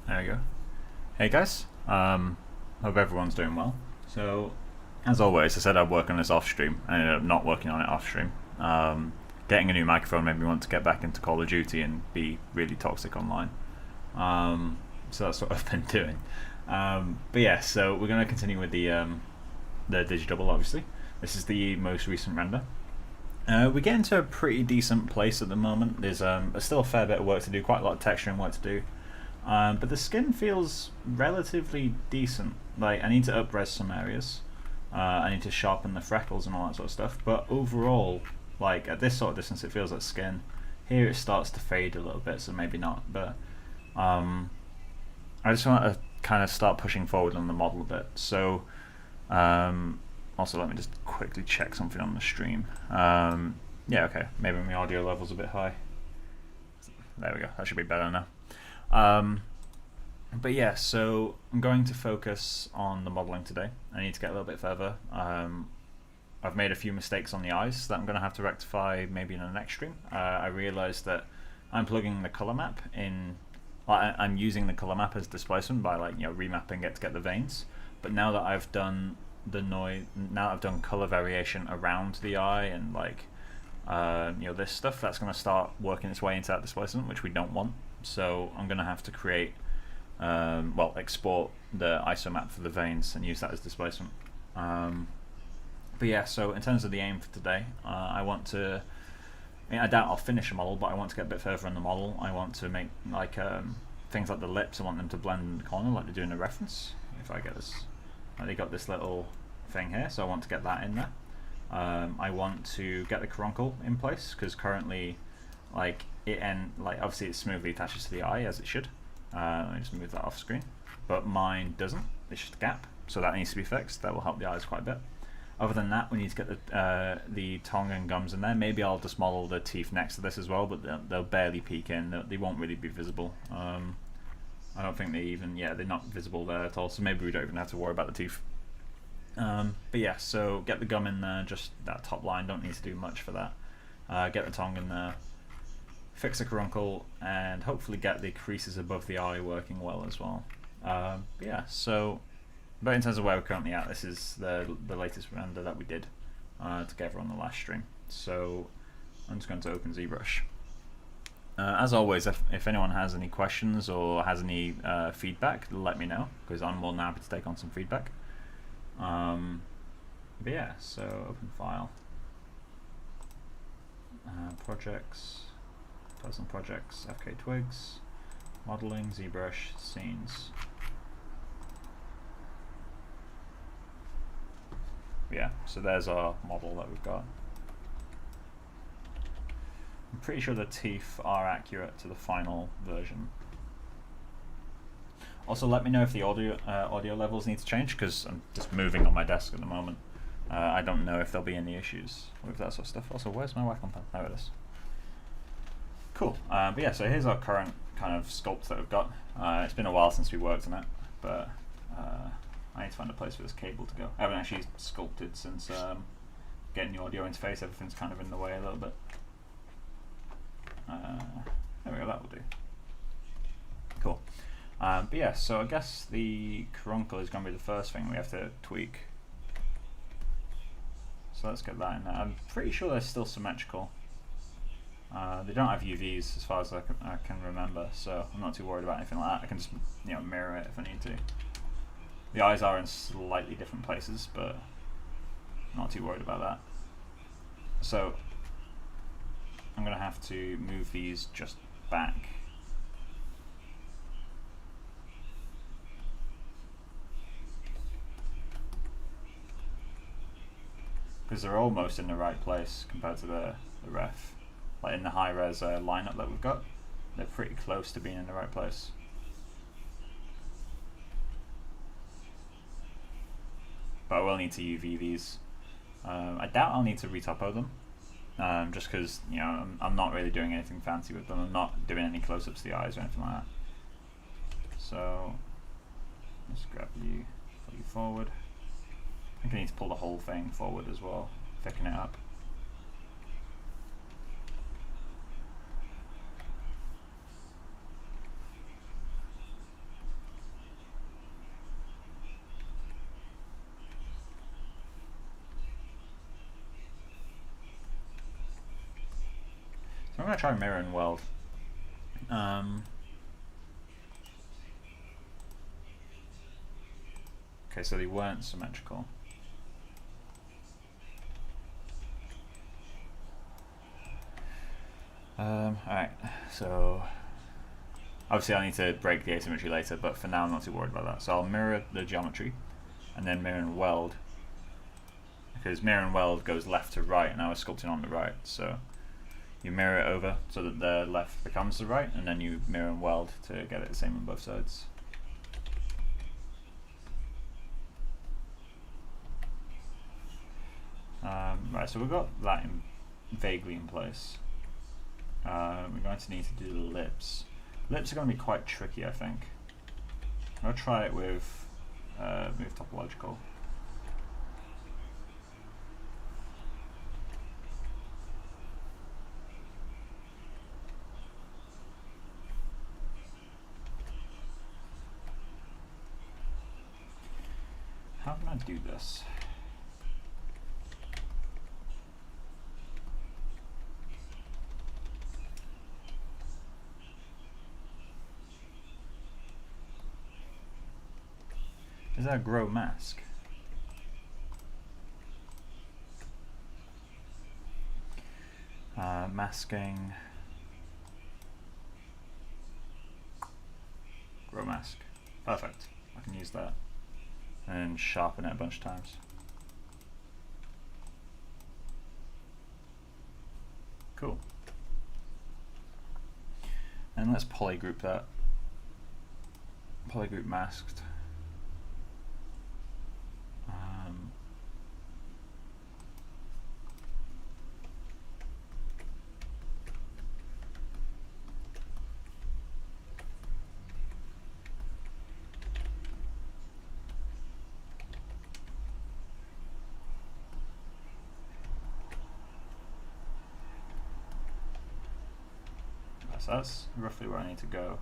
There we go. Hey guys, hope everyone's doing well. So, as always, I said I'd work on this off stream. I ended up not working on it off stream. Getting a new microphone made me want to get back into Call of Duty and be really toxic online. So that's what I've been doing. But yeah, so we're going to continue with the Digi double. Obviously, this is the most recent render. We get into a pretty decent place at the moment. There's still a fair bit of work to do, quite a lot of texturing work to do. But the skin feels relatively decent. Like, I need to up-res some areas. I need to sharpen the freckles and all that sort of stuff. But overall, like, at this sort of distance, it feels like skin. Here it starts to fade a little bit, so maybe not. But I just want to kind of start pushing forward on the model a bit. So, also let me just quickly check something on the stream. Yeah, okay. Maybe my audio level's a bit high. There we go. That should be better now. But yeah, so I'm going to focus on the modeling today. I need to get a little bit further. I've made a few mistakes on the eyes that I'm going to have to rectify maybe in the next stream. I realized that I'm plugging the color map in. I'm using the color map as displacement by remapping it to get the veins. But now that I've done color variation around the eye and this stuff, that's going to start working its way into that displacement, which we don't want. So I'm going to have to create, export the ISO map for the veins and use that as displacement. But yeah, so in terms of the aim for today, I doubt I'll finish a model, but I want to get a bit further in the model. I want to make things like the lips. I want them to blend in the corner like they do in the reference. If I get this, they got this little thing here, so I want to get that in there. I want to get the caruncle in place because currently, obviously it smoothly attaches to the eye as it should. Let me just move that off screen, but mine doesn't. It's just a gap, so that needs to be fixed. That will help the eyes quite a bit. Other than that, we need to get the tongue and gums in there. Maybe I'll just model the teeth next to this as well, but they'll barely peek in. They won't really be visible. I don't think they're not visible there at all, so maybe we don't even have to worry about the teeth. But yeah, so get the gum in there, just that top line, don't need to do much for that. Get the tongue in there, fix the caruncle, and hopefully get the creases above the eye working well as well. Yeah, but in terms of where we're currently at, this is the latest render that we did together on the last stream. So I'm just going to open ZBrush. As always, if anyone has any questions or has any feedback, let me know, because I'm more than happy to take on some feedback. But yeah, so open file, projects, personal projects, FKA twigs, modeling, ZBrush, scenes. Yeah, so there's our model that we've got. I'm pretty sure the teeth are accurate to the final version. Also, let me know if the audio levels need to change, because I'm just moving on my desk at the moment. I don't know if there'll be any issues with that sort of stuff. Also, where's my Wacom pen? There it is. Cool. But yeah, so here's our current kind of sculpt that we've got. It's been a while since we worked on it, but I need to find a place for this cable to go. I haven't actually sculpted since getting the audio interface. Everything's kind of in the way a little bit. There we go, that will do. Cool. But yeah, so I guess the caruncle is going to be the first thing we have to tweak. So let's get that in there. I'm pretty sure they're still symmetrical. They don't have UVs as far as I can remember, so I'm not too worried about anything like that. I can just mirror it if I need to. The eyes are in slightly different places, but not too worried about that. So I'm going to have to move these just back. Because they're almost in the right place compared to the ref. Like in the high res lineup that we've got, they're pretty close to being in the right place. But I will need to UV these. I doubt I'll need to retopo them, just because I'm not really doing anything fancy with them. I'm not doing any close-ups to the eyes or anything like that. So let's grab you, pull you forward. I think I need to pull the whole thing forward as well, thicken it up. going to try mirror and weld. Okay, so they weren't symmetrical. Alright, so obviously I need to break the asymmetry later, but for now I'm not too worried about that. So I'll mirror the geometry and then mirror and weld, because mirror and weld goes left to right and I was sculpting on the right. So you mirror it over so that the left becomes the right, and then you mirror and weld to get it the same on both sides. Right, so we've got that vaguely in place. We're going to need to do the lips. Lips are going to be quite tricky, I think. I'll try it with move topological. How can I do this? Is that a grow mask? Masking. Grow mask. Perfect. I can use that. And sharpen it a bunch of times. Cool. And let's polygroup that. Polygroup masked. So that's roughly where I need to go.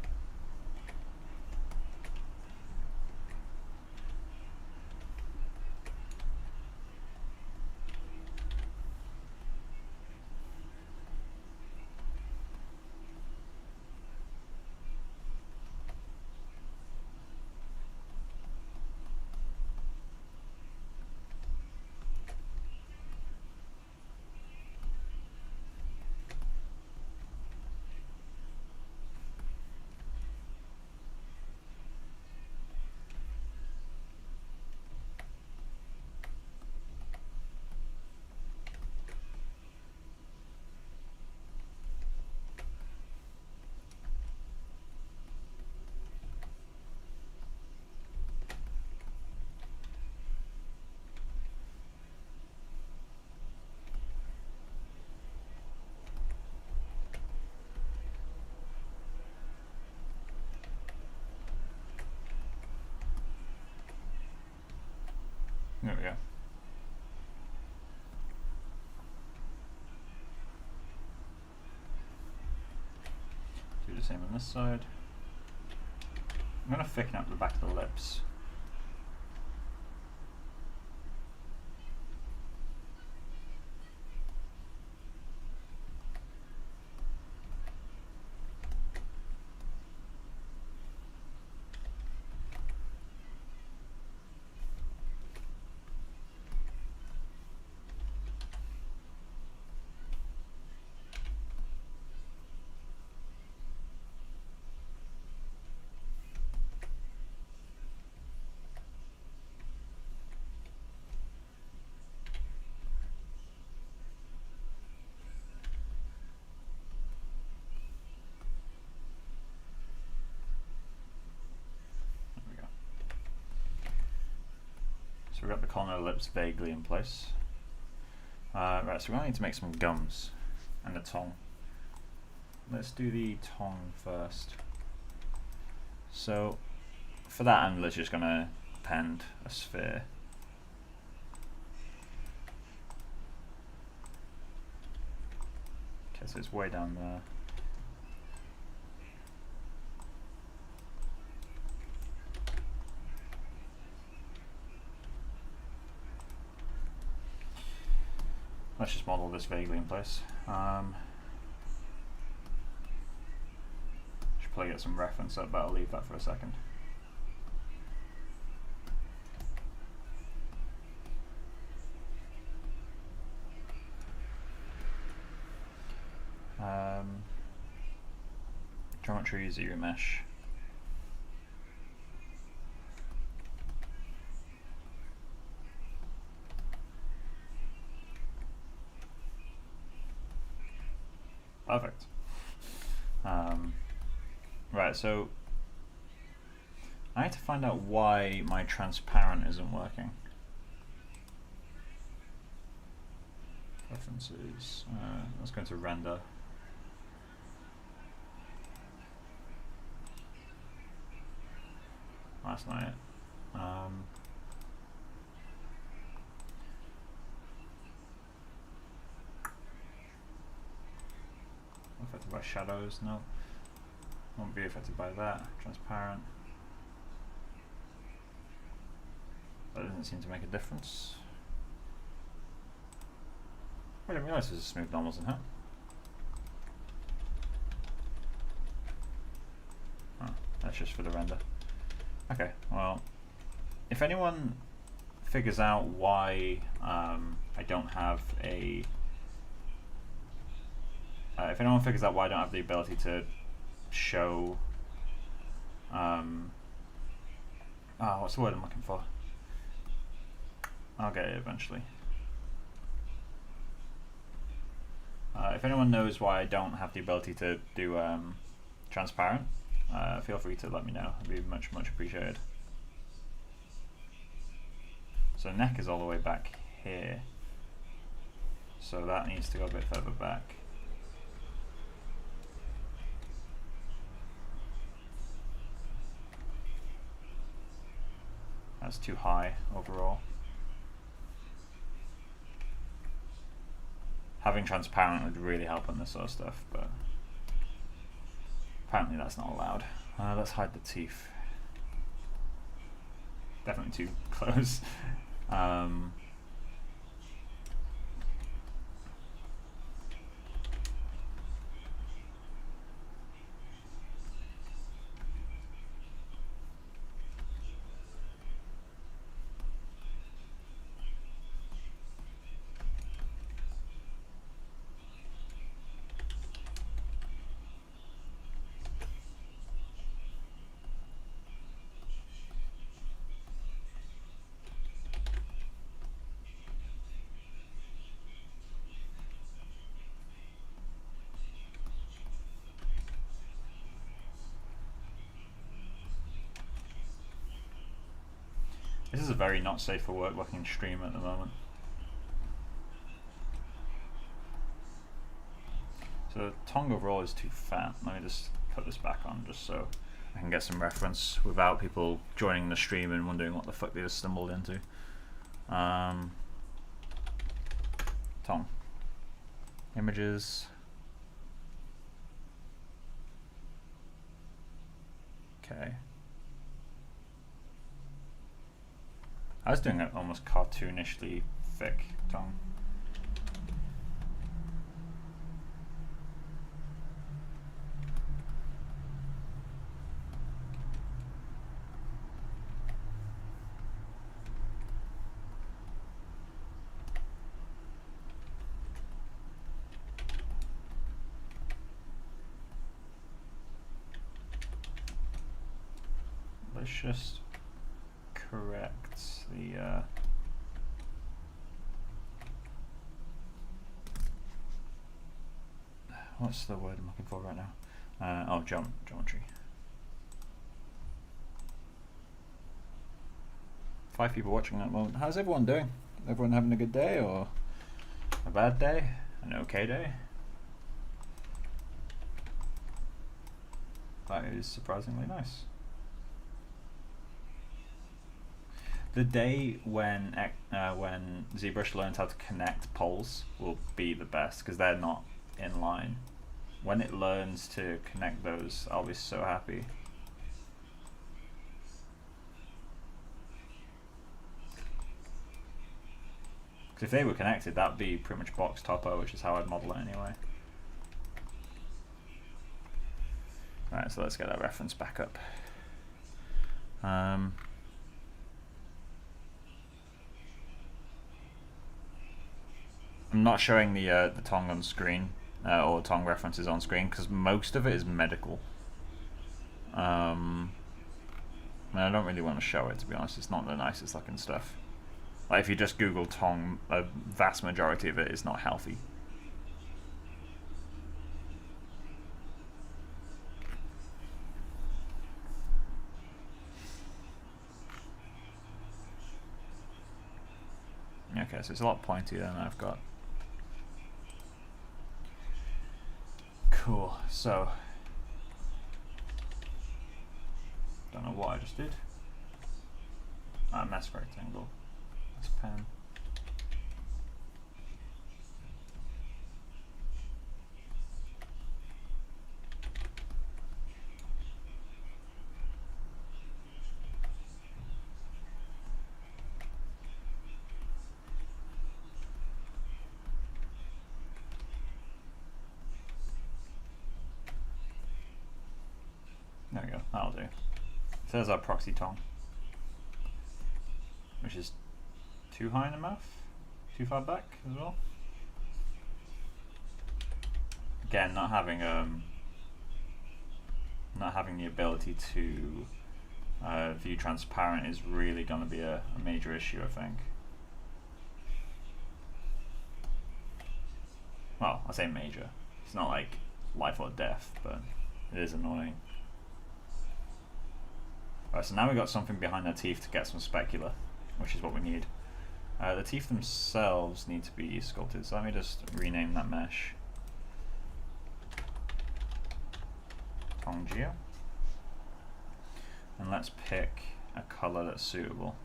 There we go. Do the same on this side. I'm going to thicken up the back of the lips. So we've got the corner of the lips vaguely in place. Right, so we're going to need to make some gums and a tongue. Let's do the tongue first. So for that, I'm literally just going to append a sphere. Okay, so it's way down there. Let's just model this vaguely in place. probably get some reference up, but I'll leave that for a second. Geometry, zero mesh. Perfect. Right, so I need to find out why my transparent isn't working. Preferences. Let's go into render. That's not it. Affected by shadows? No. Won't be affected by that. Transparent. That doesn't seem to make a difference. I didn't realise there's smooth normals in here. Oh, that's just for the render. Okay, well, if anyone figures out why I don't have a... if anyone figures out why I don't have the ability to show... what's the word I'm looking for? I'll get it eventually. If anyone knows why I don't have the ability to do transparent, feel free to let me know. It'd be much, much appreciated. So neck is all the way back here. So that needs to go a bit further back. That's too high overall. Having transparent would really help on this sort of stuff, but apparently that's not allowed. Let's hide the teeth. Definitely too close. This is a very not safe for work looking stream at the moment. So the tongue overall is too fat. Let me just put this back on just so I can get some reference without people joining the stream and wondering what the fuck they just stumbled into. Tongue. Images. Okay. I was doing it almost cartoonishly thick tongue. Let's just correct the what's the word I'm looking for right now? Oh, geometry. 5 people watching at the moment. How's everyone doing? Everyone having a good day or a bad day? An okay day? That is surprisingly nice. The day when ZBrush learns how to connect poles will be the best because they're not in line. When it learns to connect those, I'll be so happy. Because if they were connected, that'd be pretty much box topo, which is how I'd model it anyway. Right, so let's get that reference back up. I'm not showing the tongue on screen, or tongue references on screen, because most of it is medical. I don't really want to show it, to be honest. It's not the nicest looking stuff. Like, if you just Google tongue, a vast majority of it is not healthy. Okay, so it's a lot pointier than I've got. Cool, so don't know what I just did. Mask rectangle. That's pen. There we go, that'll do. So there's our proxy tongue, which is too high in the mouth, too far back as well. Again, not having the ability to view transparent is really going to be a major issue, I think. Well, I say major. It's not like life or death, but it is annoying. Alright, so now we've got something behind their teeth to get some specular, which is what we need. The teeth themselves need to be sculpted, so let me just rename that mesh. Tongue Geo. And let's pick a color that's suitable.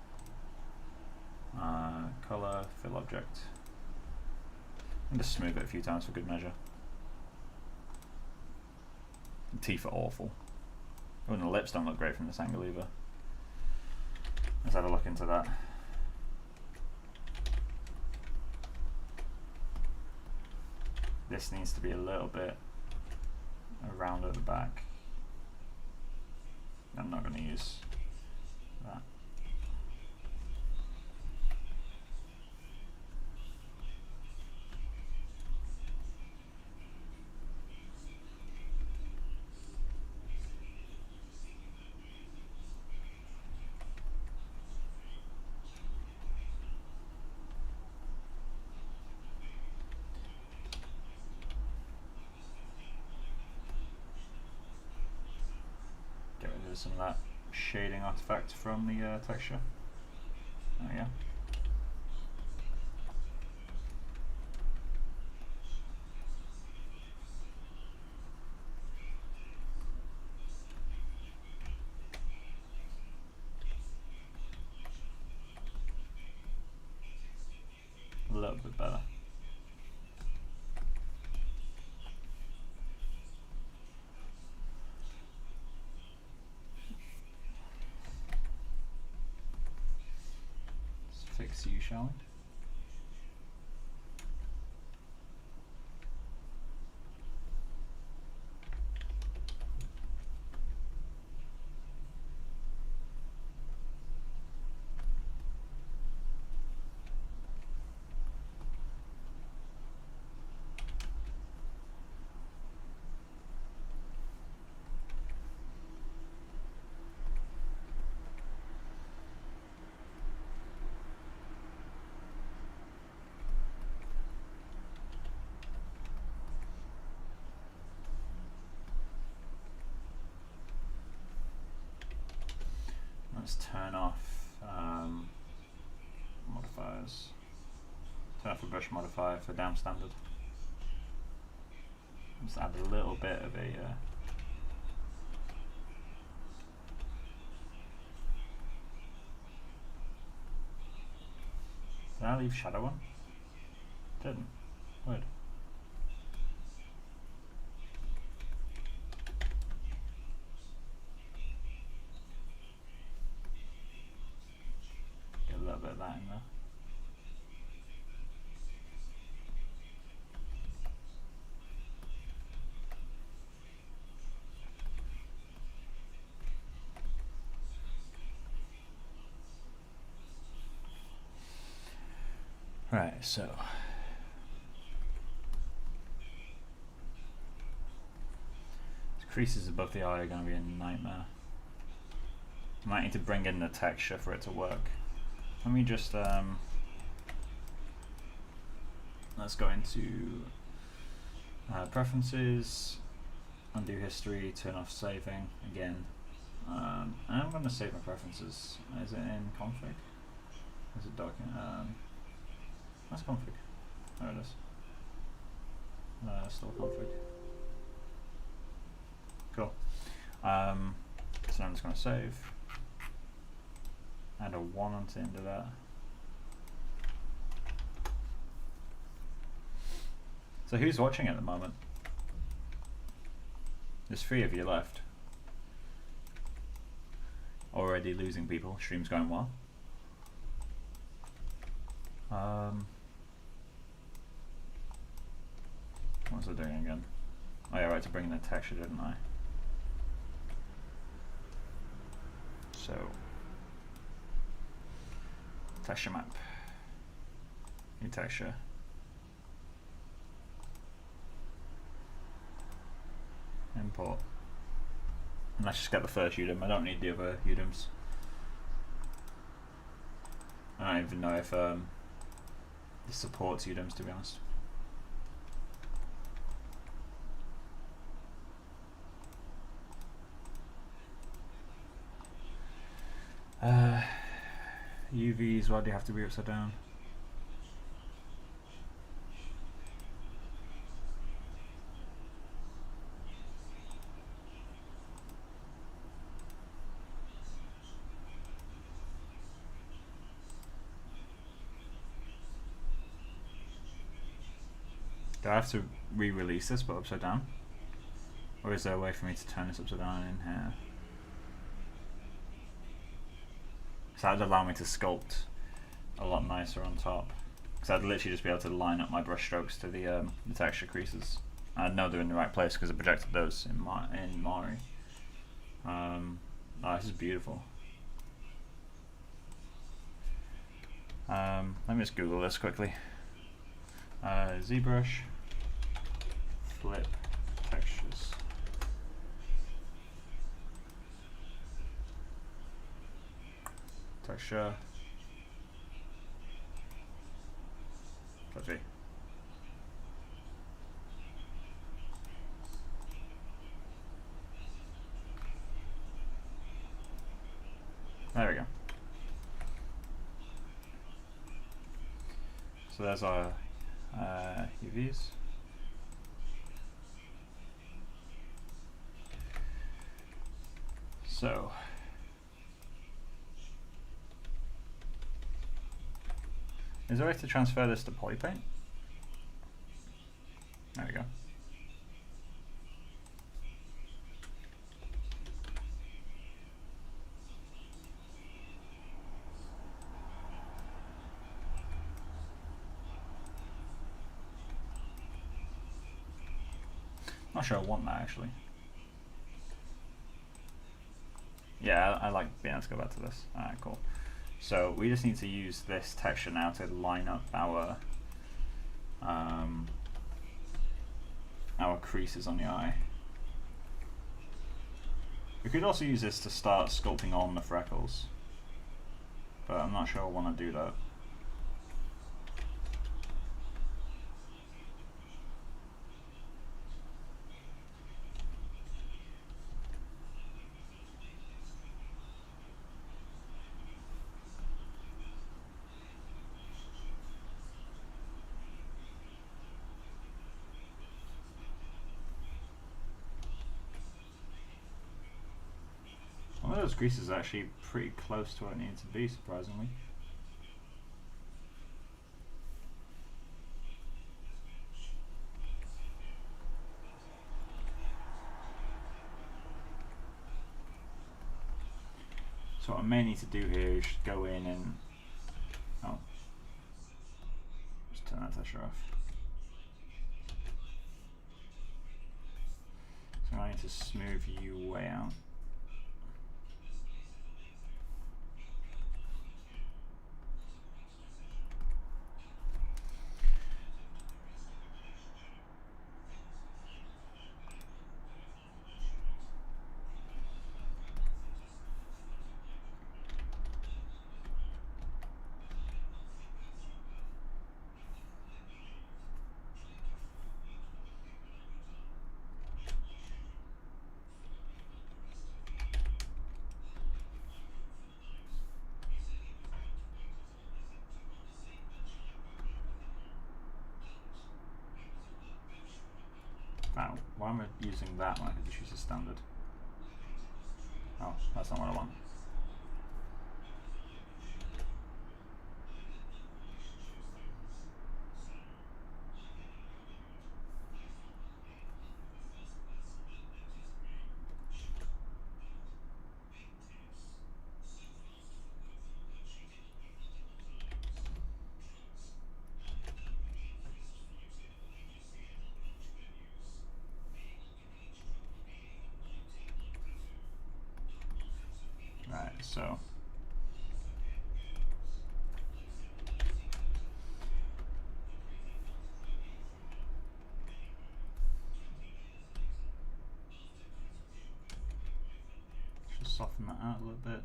Color, fill object. And just smooth it a few times for good measure. The teeth are awful. Oh, and the lips don't look great from this angle either. Let's have a look into that. This needs to be a little bit around at the back. I'm not going to use that. Some of that shading artifact from the texture. There we go. A little bit better. Fix you, shall we? Let's turn off modifiers. Turn off the brush modifier for damp standard. Just add a little bit of a did I leave shadow on? Didn't. Weird. Get a little bit of that in there. Right, so creases above the eye are going to be a nightmare. Might need to bring in the texture for it to work. Let me just let's go into preferences, undo history, turn off saving again. And I'm going to save my preferences. Is it in config? Is it document? That's config. There it is. Still config. Cool. So now I'm just going to save. Add a 1 onto the end of that. So who's watching at the moment? There's 3 of you left. Already losing people. Stream's going well. What was I doing again? Oh yeah, right, to bring in the texture, didn't I? So, texture map. New texture. Import. And let's just get the first UDIM. I don't need the other UDIMs. I don't even know if this supports UDIMs, to be honest. UVs, why do you have to be upside down? Do I have to re-release this but upside down? Or is there a way for me to turn this upside down in here? So that would allow me to sculpt a lot nicer on top. Because I'd literally just be able to line up my brush strokes to the texture creases. I'd know they're in the right place because I projected those in Mari. Oh, this is beautiful. Let me just Google this quickly. ZBrush, flip textures. Texture. Touchy. There we go. So there's our UVs. So is there a way to transfer this to polypaint? There we go. Not sure I want that actually. Yeah, I like being able to go back to this. Alright, cool. So we just need to use this texture now to line up our creases on the eye. We could also use this to start sculpting on the freckles, but I'm not sure I want to do that. One of those creases is actually pretty close to what it needs to be, surprisingly. So what I may need to do here is go in and just turn that texture off. So I need to smooth you way out. Why am I using that when I could just use the standard? Oh, that's not what I want. Right, so just soften that out a little bit.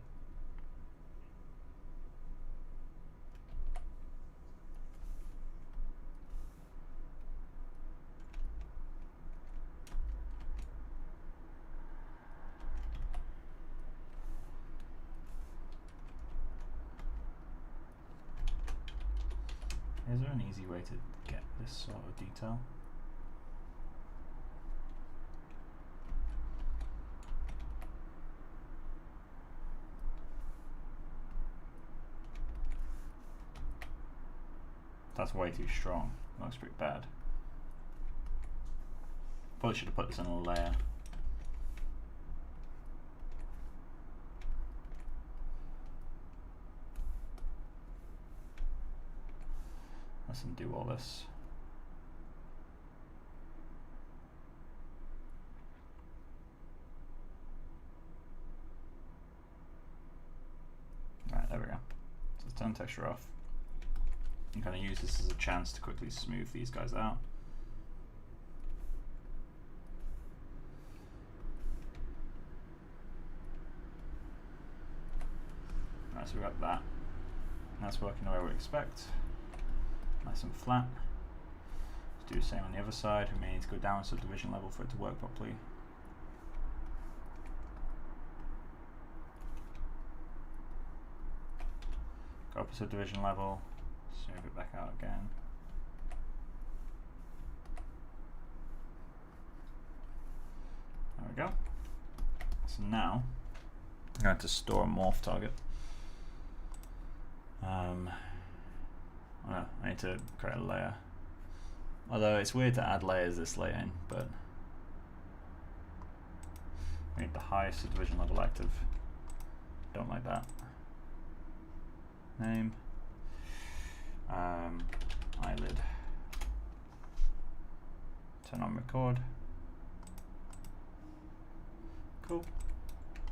Is there an easy way to get this sort of detail? That's way too strong. Looks pretty bad. Probably should have put this in a layer. Let's undo all this. Alright, there we go. So let's turn texture off. I'm going to use this as a chance to quickly smooth these guys out. Alright, so we got that. That's working the way we expect. Nice and flat. Let's do the same on the other side. We may need to go down a subdivision level for it to work properly. Go up a subdivision level, smooth it back out again. There we go. So now I'm going to store a morph target. Oh, I need to create a layer. Although it's weird to add layers this late in, but we need the highest subdivision level active. Don't like that. Name. Eyelid. Turn on record. Cool.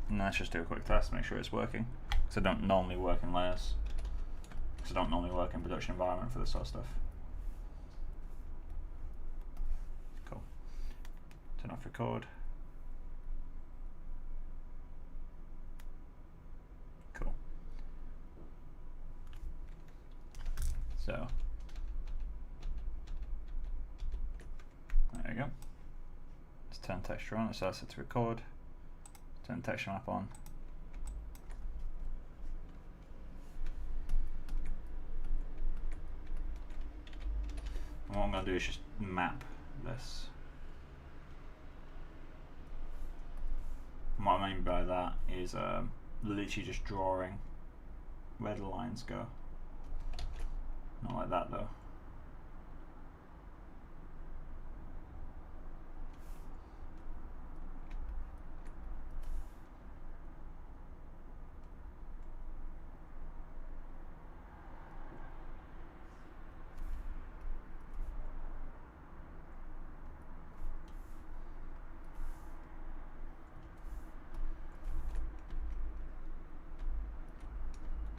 And let's just do a quick test, make sure it's working. Because I don't normally work in layers. Because I don't normally work in production environment for this sort of stuff. Cool. Turn off record. Cool. So there you go. Let's turn texture on. Let's set it to record. Turn the texture map on. And what I'm going to do is just map this. And what I mean by that is literally just drawing where the lines go. Not like that though.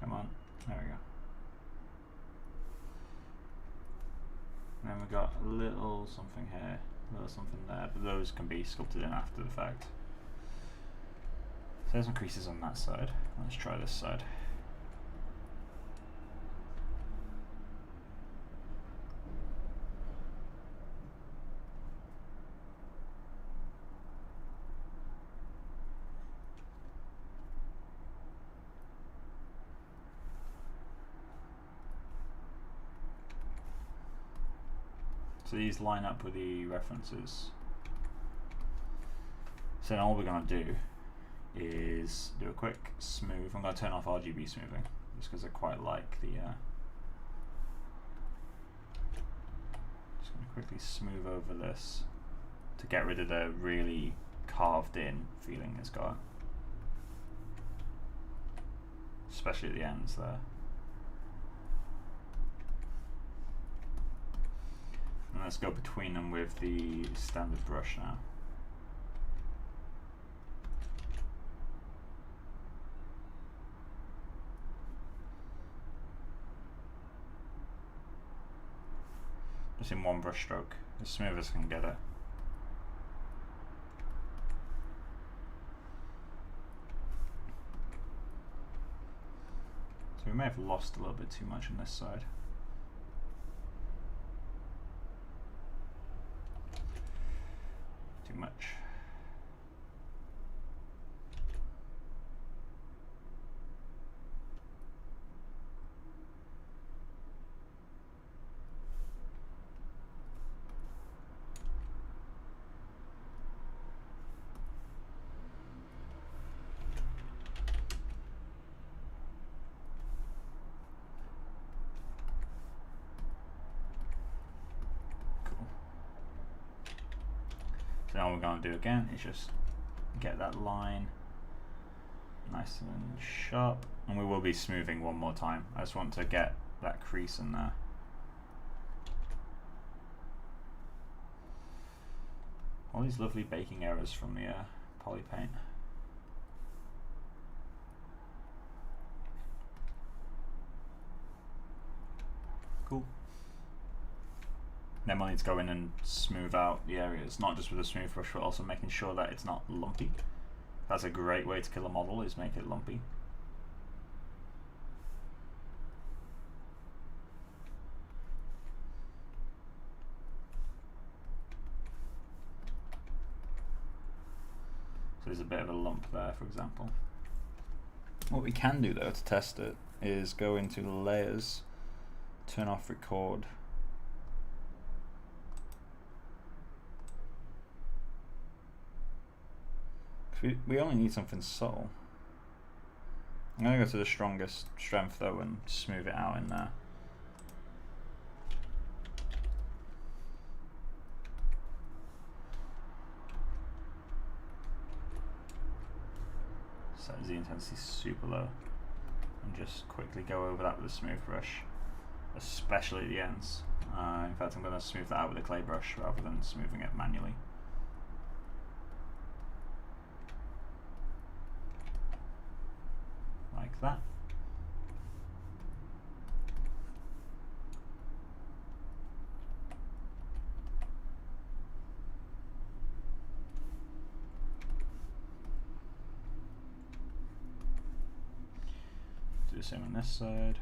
Come on, there we go. And then we've got a little something here, a little something there, but those can be sculpted in after the fact. So there's some creases on that side. Let's try this side. So these line up with the references. So now all we're going to do is do a quick smooth. I'm going to turn off RGB smoothing just because I quite like the just going to quickly smooth over this to get rid of the really carved in feeling it's got, especially at the ends there. And let's go between them with the standard brush now. Just in one brush stroke, as smooth as I can get it. So we may have lost a little bit too much on this side. Too much. So now what we're going to do again is just get that line nice and sharp, and we will be smoothing one more time. I just want to get that crease in there. All these lovely baking errors from the poly paint. Cool. Then we'll need to go in and smooth out the areas, not just with a smooth brush, but also making sure that it's not lumpy. That's a great way to kill a model, is make it lumpy. So there's a bit of a lump there, for example. What we can do though to test it is go into layers, turn off record. We only need something subtle. I'm going to go to the strongest strength though and smooth it out in there. Set the intensity super low and just quickly go over that with a smooth brush, especially at the ends. In fact, I'm going to smooth that out with a clay brush rather than smoothing it manually. Like that. Do the same on this side.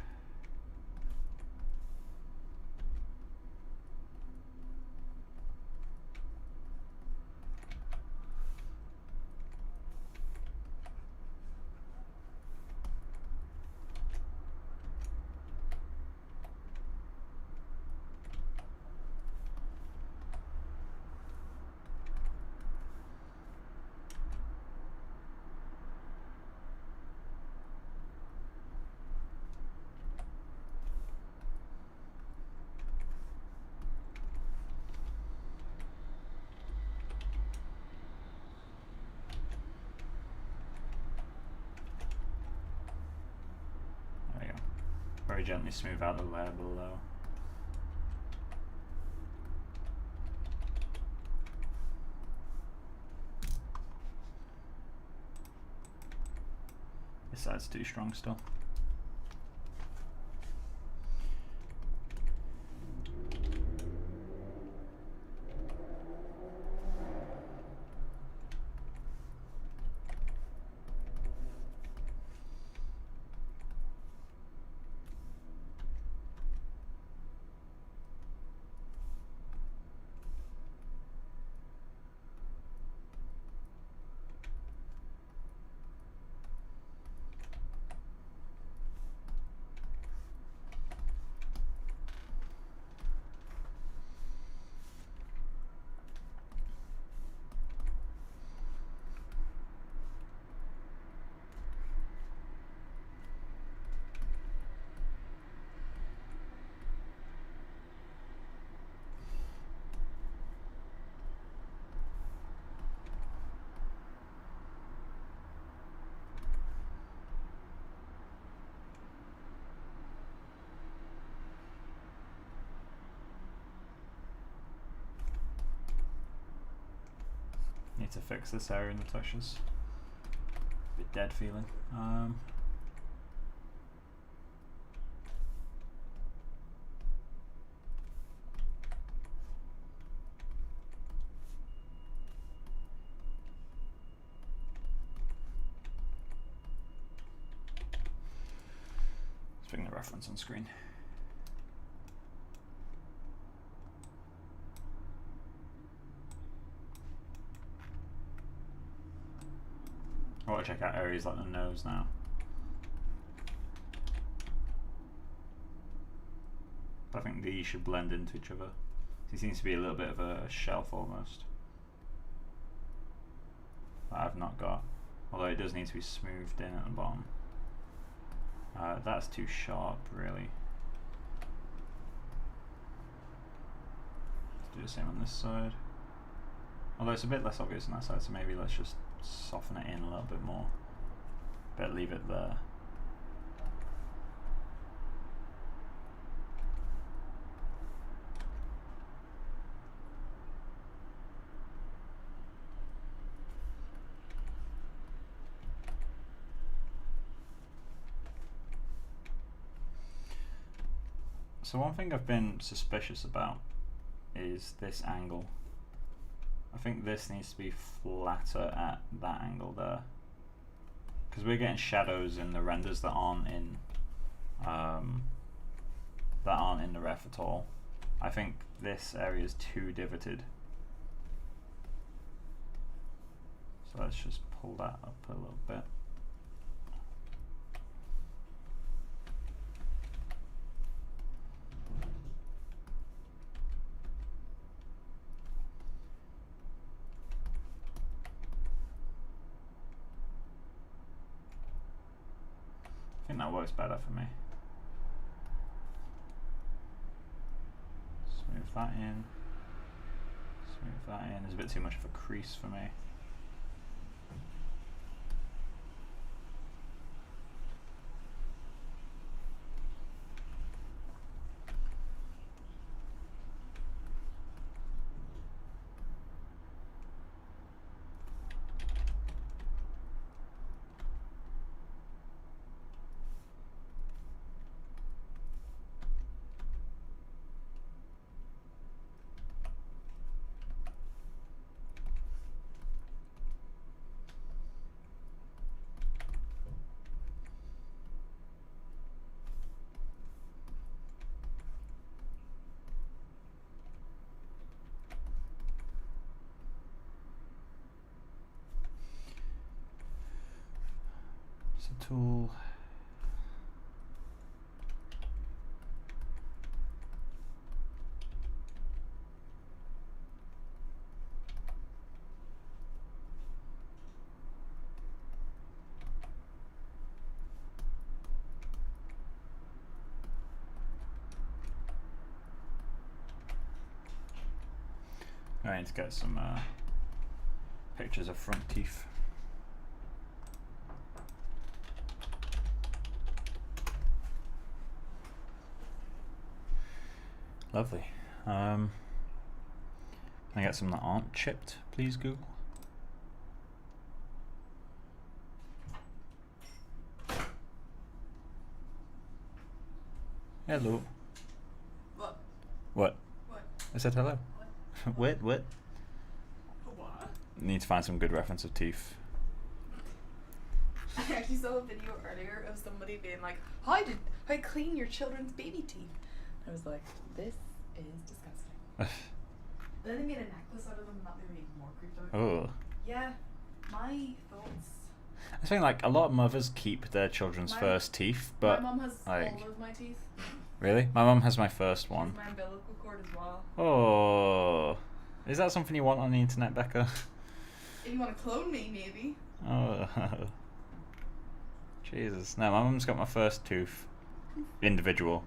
Very gently smooth out the layer below. This side's too strong still. to fix this area in the tushes. Bit dead feeling. Let's bring the reference on screen. I want to check out areas like the nose now. I think these should blend into each other. He seems to be a little bit of a shelf almost. That I've not got. Although it does need to be smoothed in at the bottom. That's too sharp, really. Let's do the same on this side. Although it's a bit less obvious on that side, so maybe let's just soften it in a little bit more. Better leave it there. So one thing I've been suspicious about is this angle. I think this needs to be flatter at that angle there, because we're getting shadows in the renders that aren't in the ref at all. I think this area is too divoted. So let's just pull that up a little bit. I think that works better for me. Smooth that in. Smooth that in. There's a bit too much of a crease for me. Tool. I need to get some pictures of front teeth. Lovely. Can I get some that aren't chipped, please, Google? Hello. What? What? What? I said hello. What? What? What? Need to find some good reference of teeth. I actually saw a video earlier of somebody being like, how clean your children's baby teeth? I was like, this is disgusting. Then they made a necklace out of them and that made me more creeped out. Oh. Yeah, my thoughts. I think like a lot of mothers keep their children's first teeth, but my mum has like, all of my teeth. Really? My mum has my first one. She has my umbilical cord as well. Oh. Is that something you want on the internet, Becca? If you want to clone me, maybe. Oh. Jesus. No, my mum's got my first tooth, individual,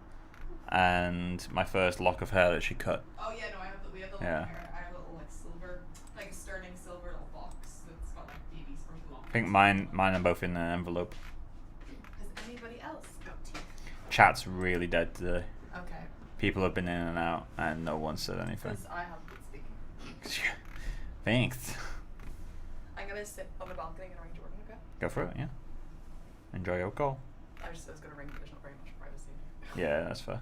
and my first lock of hair that she cut. Oh yeah, no, we have the long hair. I have a little like silver, like a sterling silver little box that's got like baby's first lock. I think mine are both in an envelope. Has anybody else got teeth? Chat's really dead today. Okay. People have been in and out, and no one said anything. Because I haven't been speaking. Thanks. gonna sit on the balcony and ring Jordan, okay? Go for it, yeah. Enjoy your call. I was gonna ring, but there's not very much privacy in Yeah, that's fair.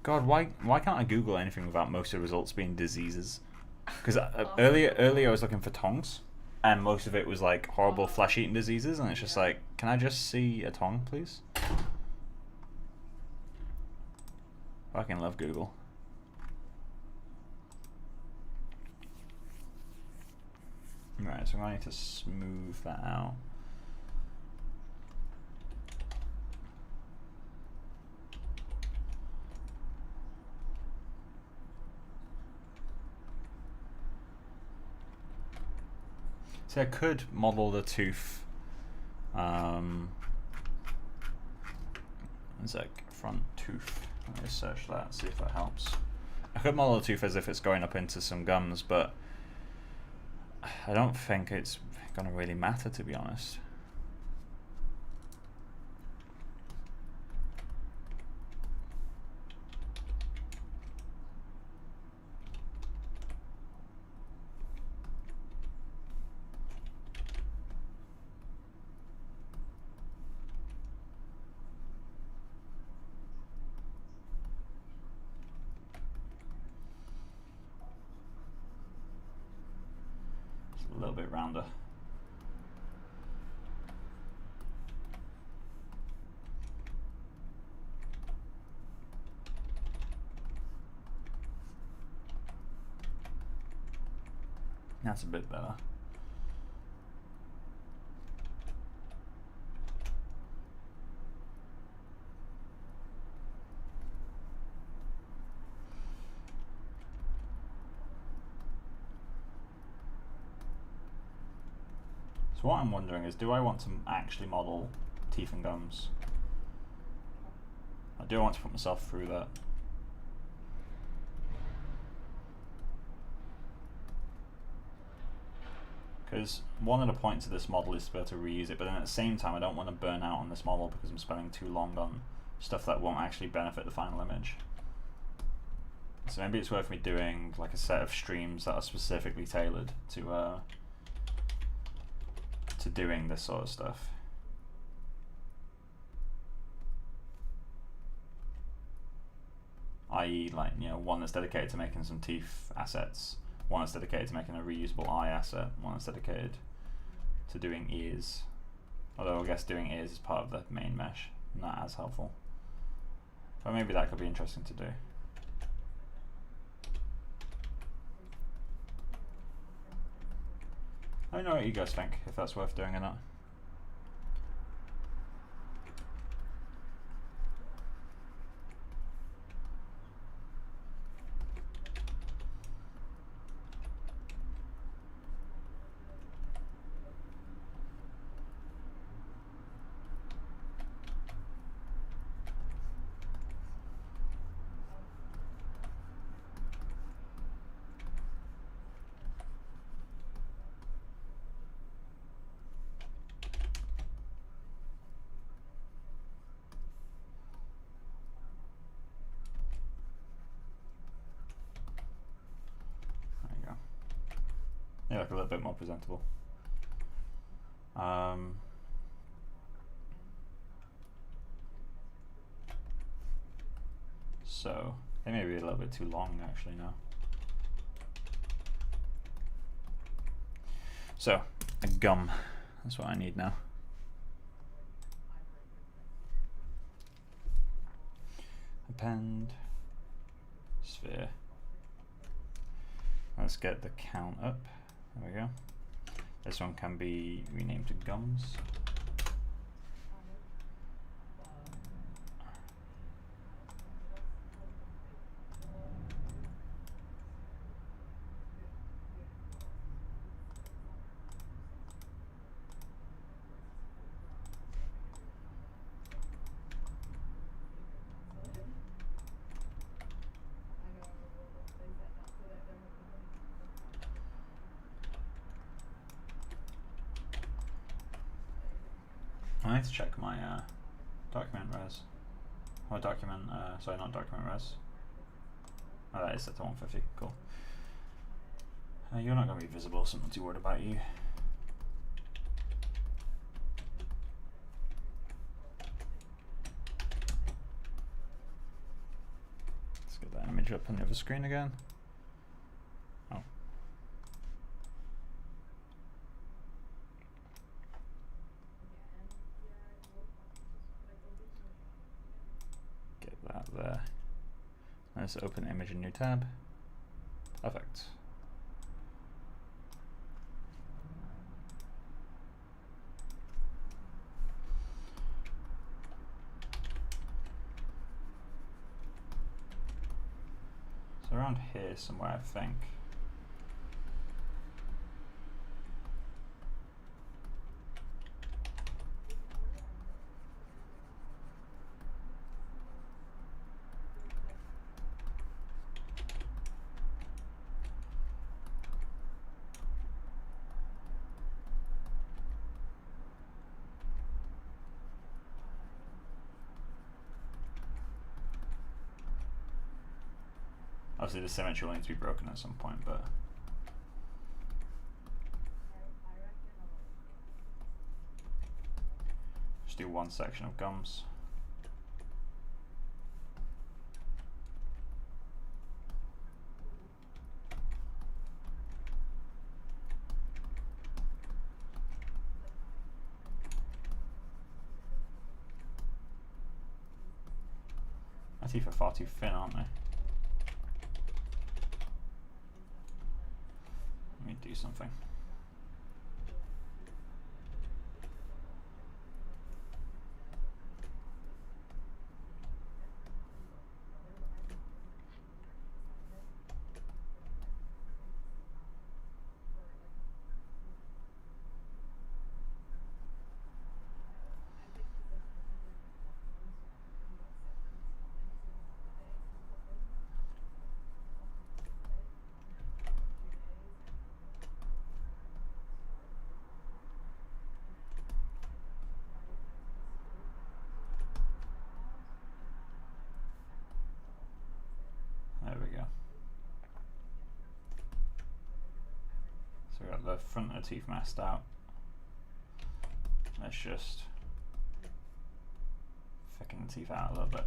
God, why can't I Google anything without most of the results being diseases? Because earlier I was looking for tongs, and most of it was like horrible flesh-eating diseases, and it's just like, can I just see a tong, please? Fucking love Google. Right, so I'm going to need to smooth that out. So I could model the tooth. One sec, front tooth. Let me search that, see if that helps. I could model the tooth as if it's going up into some gums, but I don't think it's gonna really matter, to be honest. A little bit rounder. That's a bit better. So what I'm wondering is, do I want to actually model teeth and gums? Or do I want to put myself through that? Because one of the points of this model is to be able to reuse it, but then at the same time I don't want to burn out on this model because I'm spending too long on stuff that won't actually benefit the final image. So maybe it's worth me doing like a set of streams that are specifically tailored to doing this sort of stuff. I.e., like, you know, one that's dedicated to making some teeth assets, one that's dedicated to making a reusable eye asset, one that's dedicated to doing ears. Although I guess doing ears is part of the main mesh, not as helpful. But maybe that could be interesting to do. Let me know what you guys think, if that's worth doing or not. Yeah, like a little bit more presentable. So they may be a little bit too long actually now. So a gum, that's what I need now. Append, sphere. Let's get the count up. There we go. This one can be renamed to gums. I need to check my document res. Or document, sorry, not document res. Oh, that is set to 150, cool. You're not going to be visible, so I'm not too worried about you. that image up on the other screen again. Oh. Get that there. Let's open image in new tab. Perfect. So around here somewhere, I think. Obviously the symmetry will need to be broken at some point, but just do one section of gums. My teeth are far too thin, aren't they? Let me do something. There we go. So we got the front of the teeth masked out. Let's just thicken the teeth out a little bit.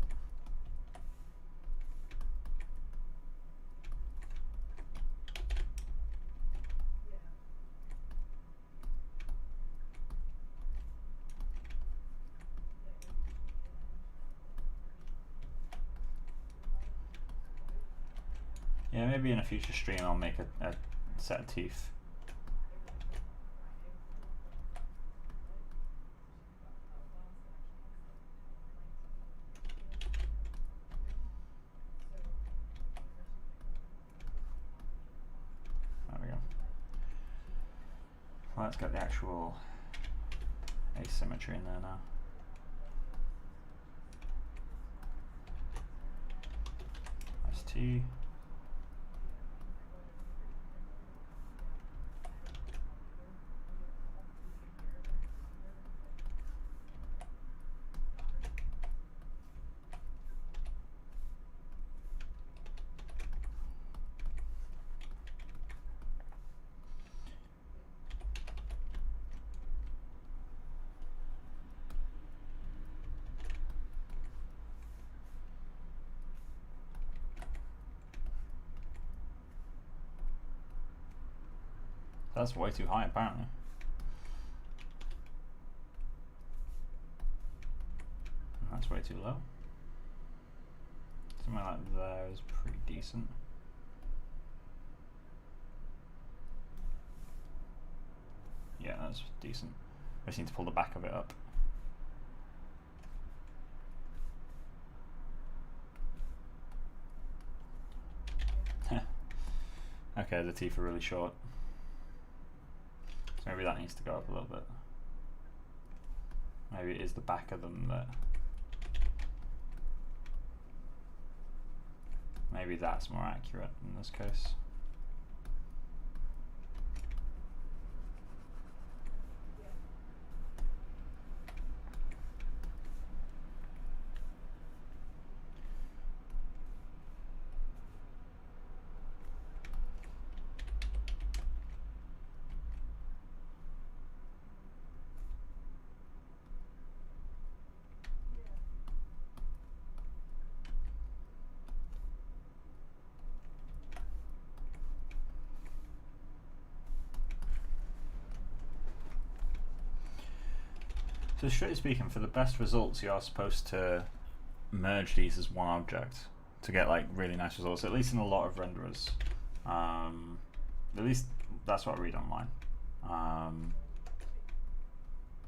Yeah, maybe in a future stream I'll make a set of teeth. There we go. Well, let's get the actual asymmetry in there now. ST. That's way too high, apparently. And that's way too low. Something like there is pretty decent. Yeah, that's decent. I just need to pull the back of it up. Okay, the teeth are really short. So maybe that needs to go up a little bit. Maybe it is the back of them that... Maybe that's more accurate in this case. So strictly speaking, for the best results, you are supposed to merge these as one object to get like really nice results. At least in a lot of renderers. At least that's what I read online.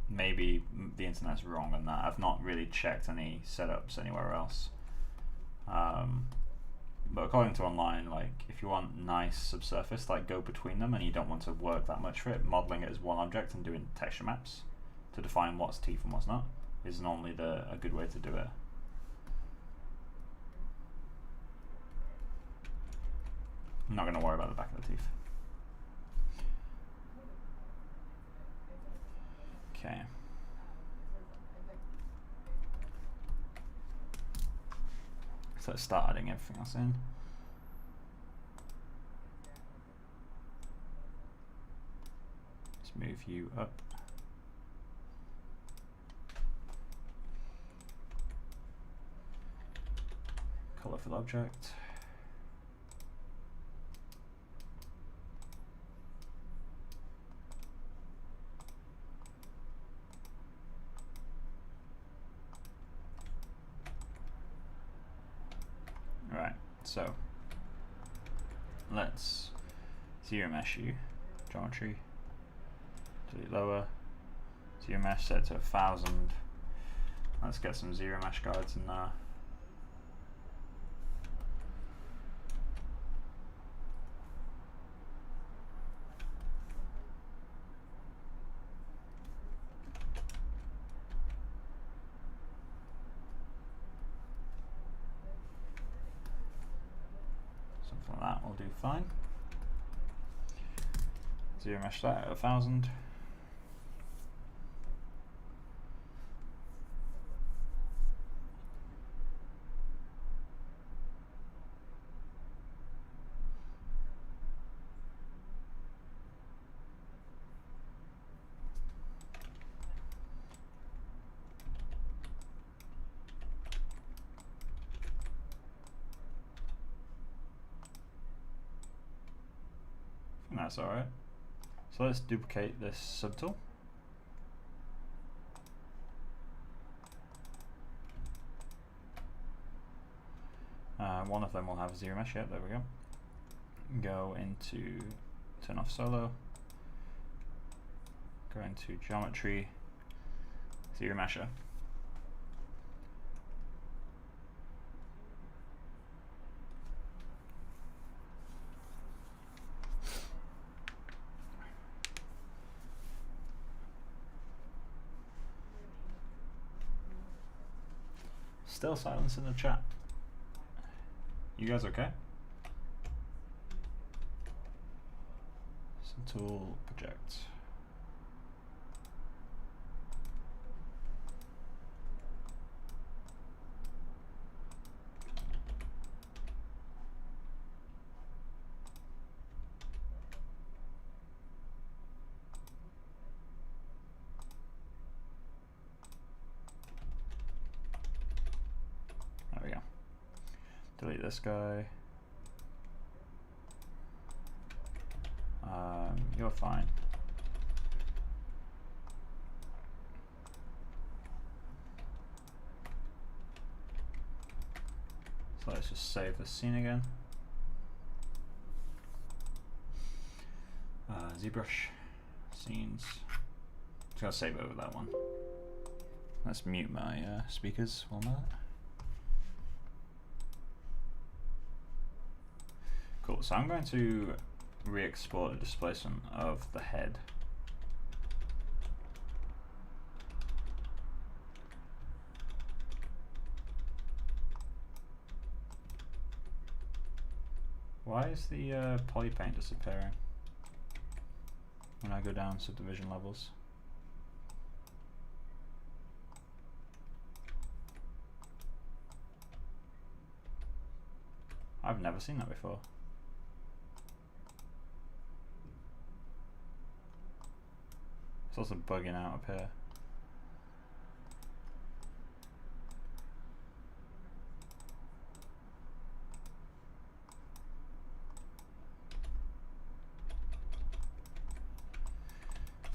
Maybe the internet's wrong on that. I've not really checked any setups anywhere else. But according to online, like if you want nice subsurface, like go between them, and you don't want to work that much for it, modeling it as one object and doing texture maps to define what's teeth and what's not is normally a good way to do it. I'm not going to worry about the back of the teeth. Okay. So let's start adding everything else in. Let's move you up. Colorful object. Right, so let's zero mesh you, geometry, delete lower, zero mesh set to 1000. Let's get some zero mesh guides in there. Something like that will do fine. Zero mesh that at 1000. That's alright. So let's duplicate this subtool. One of them will have zero mesh yet, there we go. Go into turn off solo. Go into geometry, zero mesher. Still silence in the chat. You guys okay? Subtool project. Delete this guy. You're fine. So let's just save this scene again. ZBrush scenes. Just gotta save over that one. Let's mute my speakers while I'm at it. Cool, so I'm going to re-export the displacement of the head. Why is the poly paint disappearing when I go down subdivision levels? I've never seen that before. It's also bugging out up here.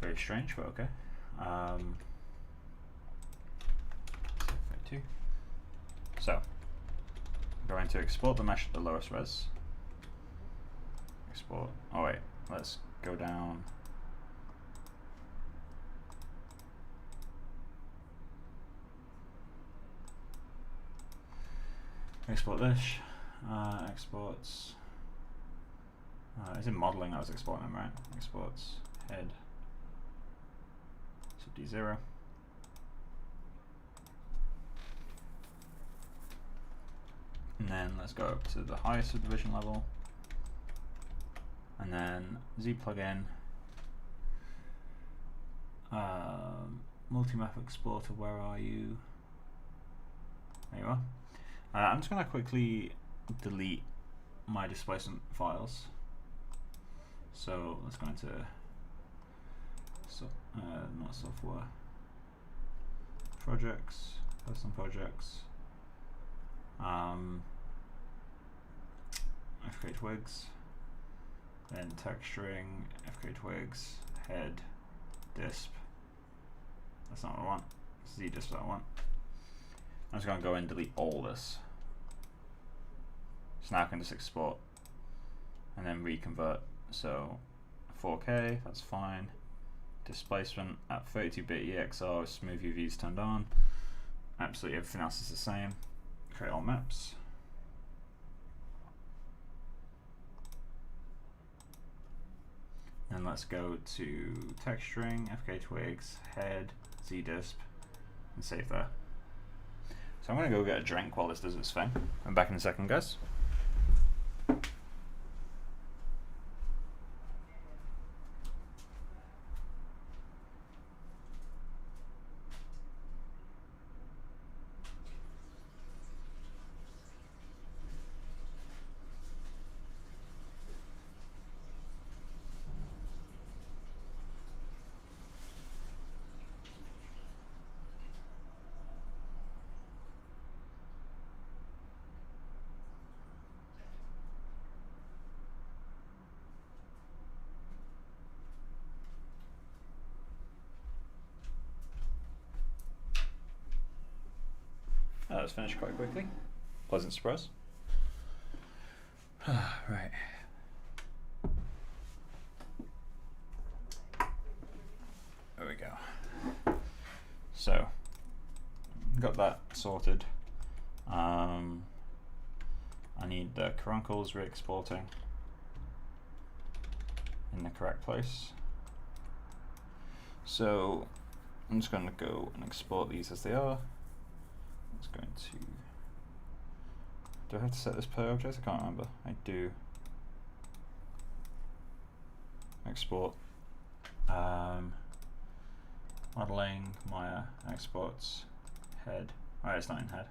Very strange, but okay. So I'm going to export the mesh at the lowest res. Export. Oh wait, let's go down. Export this. Exports. Is it modeling? I was exporting them, right? Exports head. So D0. And then let's go up to the highest subdivision level. And then Z plugin. Multi-map exporter, where are you? There you are. I'm just going to quickly delete my displacement files. So let's go into not software, projects, custom projects, FKA twigs, then texturing, FKA twigs, head, disp. That's not what I want. Z disp that I want. I'm just going to go and delete all this. So now I can just export and then reconvert. So 4K, that's fine. Displacement at 32-bit EXR with smooth UVs turned on. Absolutely everything else is the same. Create all maps. And let's go to texturing, FKA twigs, head, ZDisp, and save there. So I'm going to go get a drink while this does its thing. I'm back in a second, guys. That was finished quite quickly. Pleasant surprise. Right. There we go. So, got that sorted. I need the caruncles re-exporting in the correct place. So, I'm just going to go and export these as they are. It's going to. Do I have to set this per object? I can't remember. I do. Export. Modeling, Maya, exports, head. Oh, it's not in head.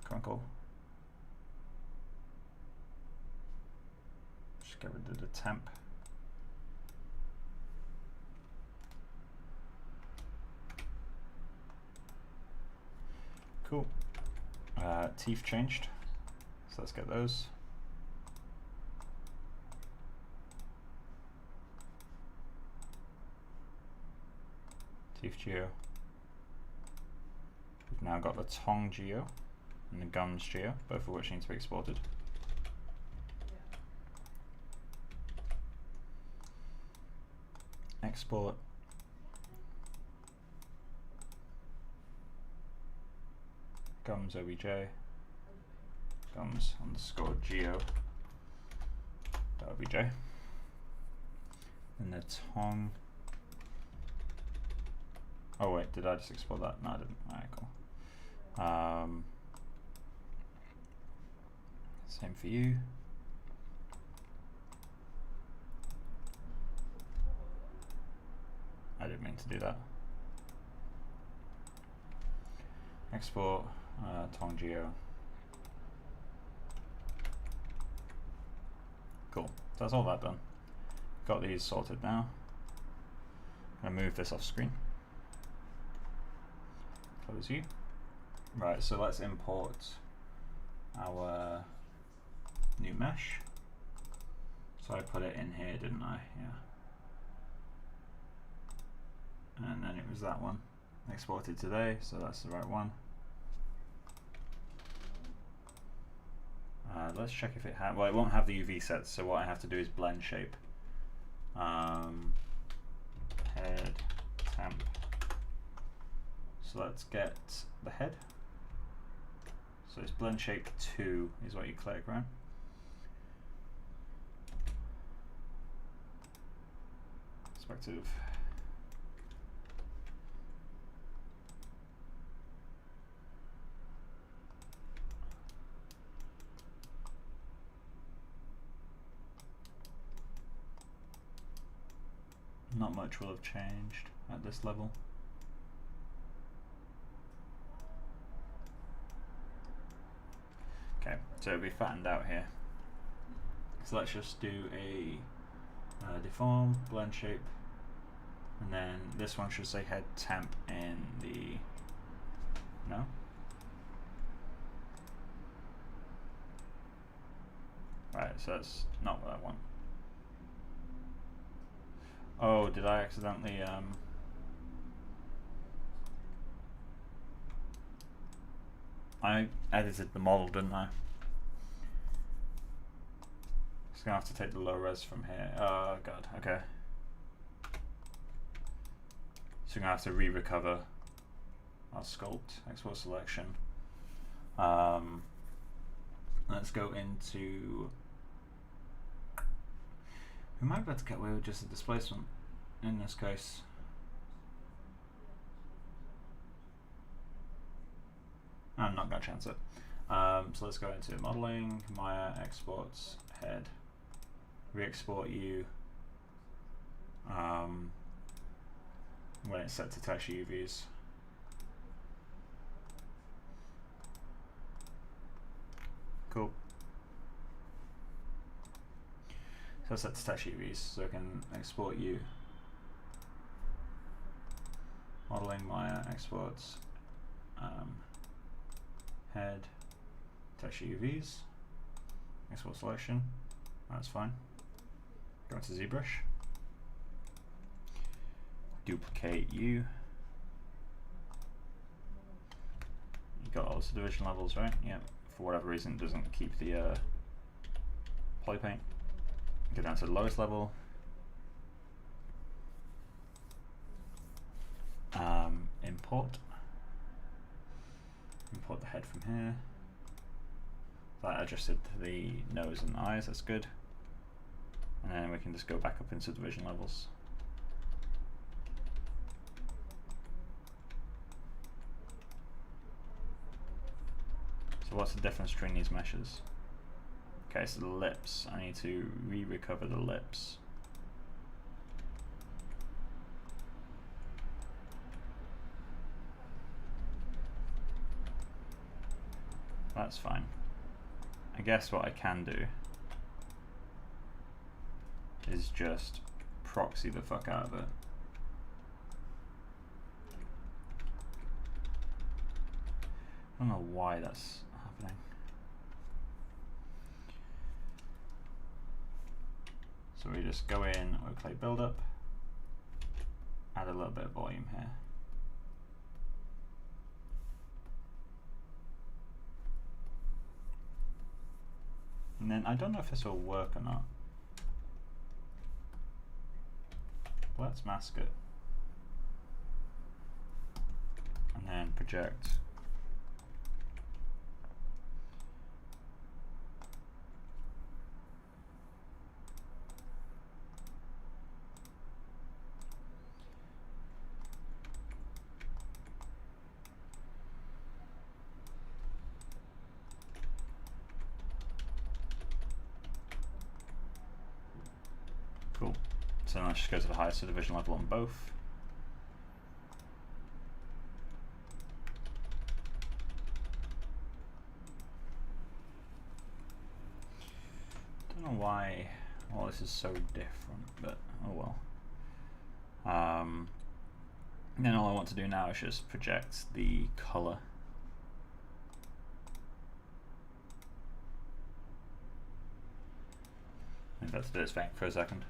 Crunkle. Just get rid of the temp. Cool. Teeth changed, so let's get those. Teeth geo. We've now got the tongue geo and the gums geo, both of which need to be exported. Export. Gums obj, gums underscore geo obj, and the tongue. Oh wait, did I just export that? No, I didn't. Alright, cool. Same for you. I didn't mean to do that. Export. Tongue geo. Cool. So that's all that done. Got these sorted now. I'm gonna move this off screen. Close you. Right, so let's import our new mesh. So I put it in here, didn't I? Yeah. And then it was that one. Exported today, so that's the right one. Let's check if it has. Well, it won't have the UV sets, so what I have to do is blend shape. Head temp. So let's get the head. So it's blend shape 2 is what you click, right? Perspective. Not much will have changed at this level. Okay, so it'll be fattened out here. So let's just do a deform, blend shape, and then this one should say head temp in the, no? Right, so that's not what I want. Oh, did I accidentally I edited the model, didn't I? Just gonna have to take the low res from here. Oh god, okay. So I'm gonna have to re-recover our sculpt, export selection. Let's go into, we might be able to get away with just a displacement in this case. I'm not gonna chance it. So let's go into modeling, Maya, exports, head, re-export you. When it's set to texture UVs. Cool. So set to texture UVs, so I can export you. Modeling Maya, exports, head, texture UVs, export selection. That's fine. Go into ZBrush. Duplicate you. You got all the subdivision levels, right? Yeah. For whatever reason, it doesn't keep the polypaint. Go down to the lowest level. Import. Import the head from here. That adjusted the nose and eyes. That's good. And then we can just go back up in subdivision levels. So what's the difference between these meshes? Okay, so the lips, I need to re-recover the lips. That's fine. I guess what I can do is just proxy the fuck out of it. I don't know why that's happening. So we just go in, we play build up, add a little bit of volume here. And then I don't know if this will work or not. Let's mask it. And then project. Cool. So let's just go to the highest subdivision level on both. Don't know why all this is so different, but oh well. Then all I want to do now is just project the color. Maybe let's do this back for a second.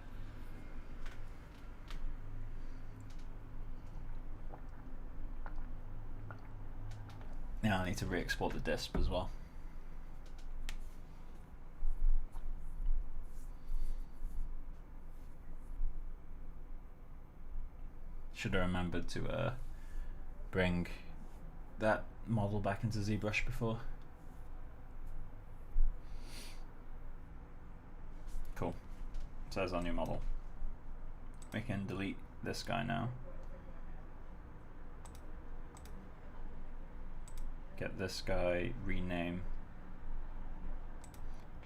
Now I need to re-export the disp as well. Should have remembered to bring that model back into ZBrush before. Cool. So there's our new model. We can delete this guy now. Get this guy, rename,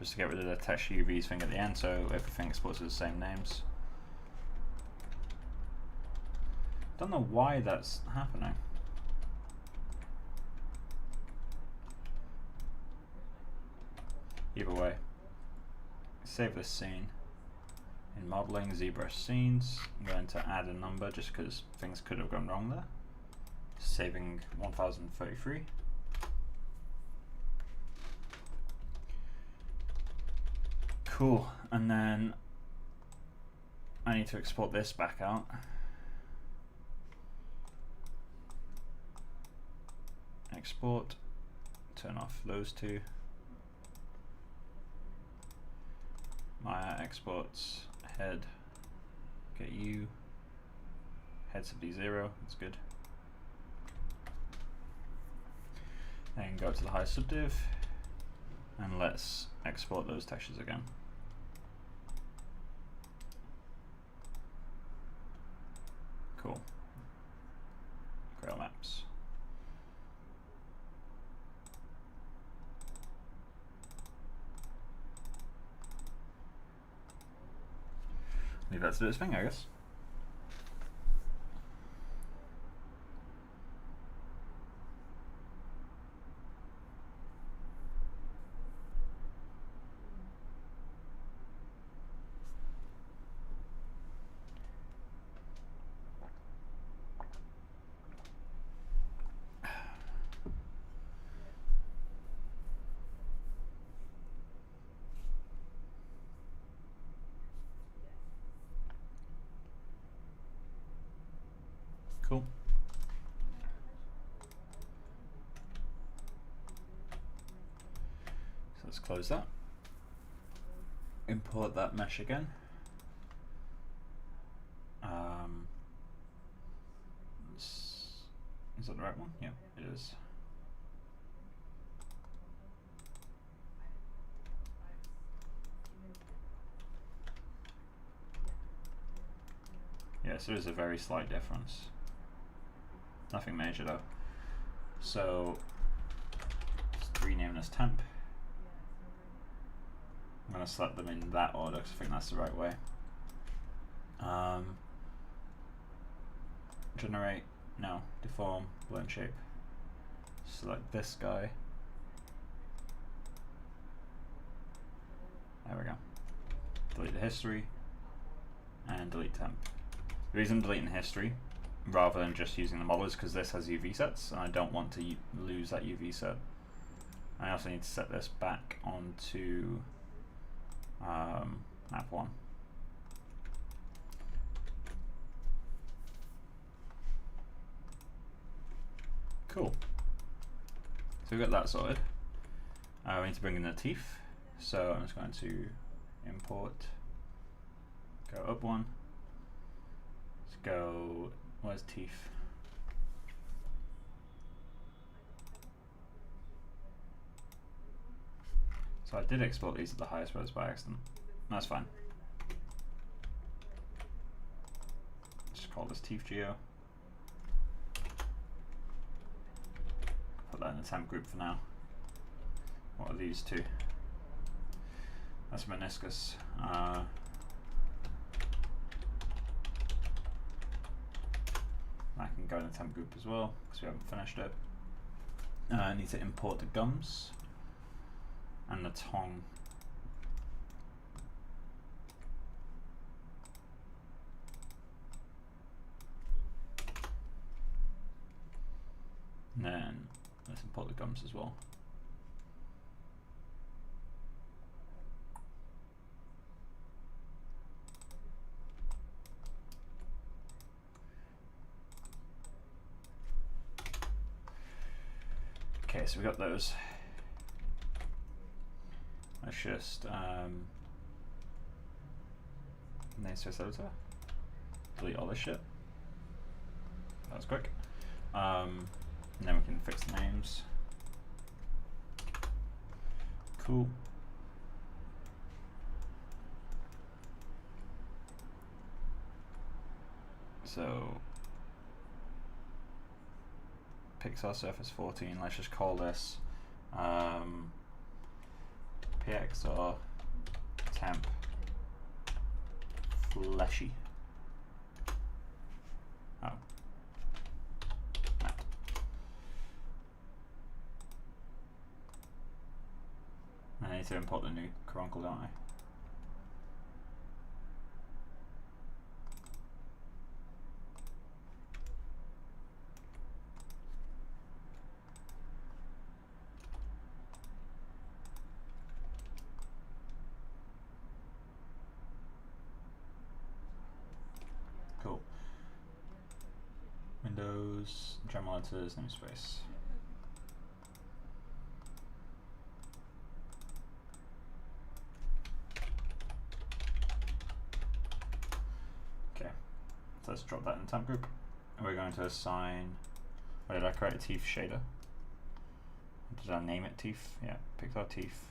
just to get rid of the texture UVs thing at the end, so everything exports with the same names. Don't know why that's happening. Either way, save this scene. In modeling ZBrush scenes, I'm going to add a number just because things could have gone wrong there. Saving 1033. Cool, and then I need to export this back out. Export, turn off those two. Maya exports head, get you, head sub D0, that's good. Then go to the high subdiv, and let's export those textures again. Cool. Grail maps. Leave that to do its thing, I guess. Cool. So let's close that. Import that mesh again. Is that the right one? Yeah, it is. Yes, there is a very slight difference. Nothing major though. So just rename this temp. I'm going to select them in that order because I think that's the right way. Generate, no, deform, blend shape. Select this guy. There we go. Delete the history and delete temp. The reason I'm deleting history rather than just using the model is because this has UV sets and I don't want to lose that UV set. I also need to set this back onto map 1. Cool. So we've got that sorted. We need to bring in the teeth. So I'm just going to import, go up one. Let's go, where's teeth? So I did export these at the highest res by accident. That's fine. Just call this teeth geo. Put that in the temp group for now. What are these two? That's meniscus. That can go in the temp group as well because we haven't finished it. I need to import the gums and the tongue. And then let's import the gums as well. Okay, so we got those. Let's just name space editor. Delete all this shit. That was quick. And then we can fix the names. Cool. So Pixar Surface 14, let's just call this PXR temp fleshy. Oh. Matte. I need to import the new chronicle, don't I? Cool. Windows, general letters, namespace. Okay, so let's drop that in the temp group. And we're going to assign, where did I create a teeth shader? Did I name it teeth? Yeah, Pixar teeth.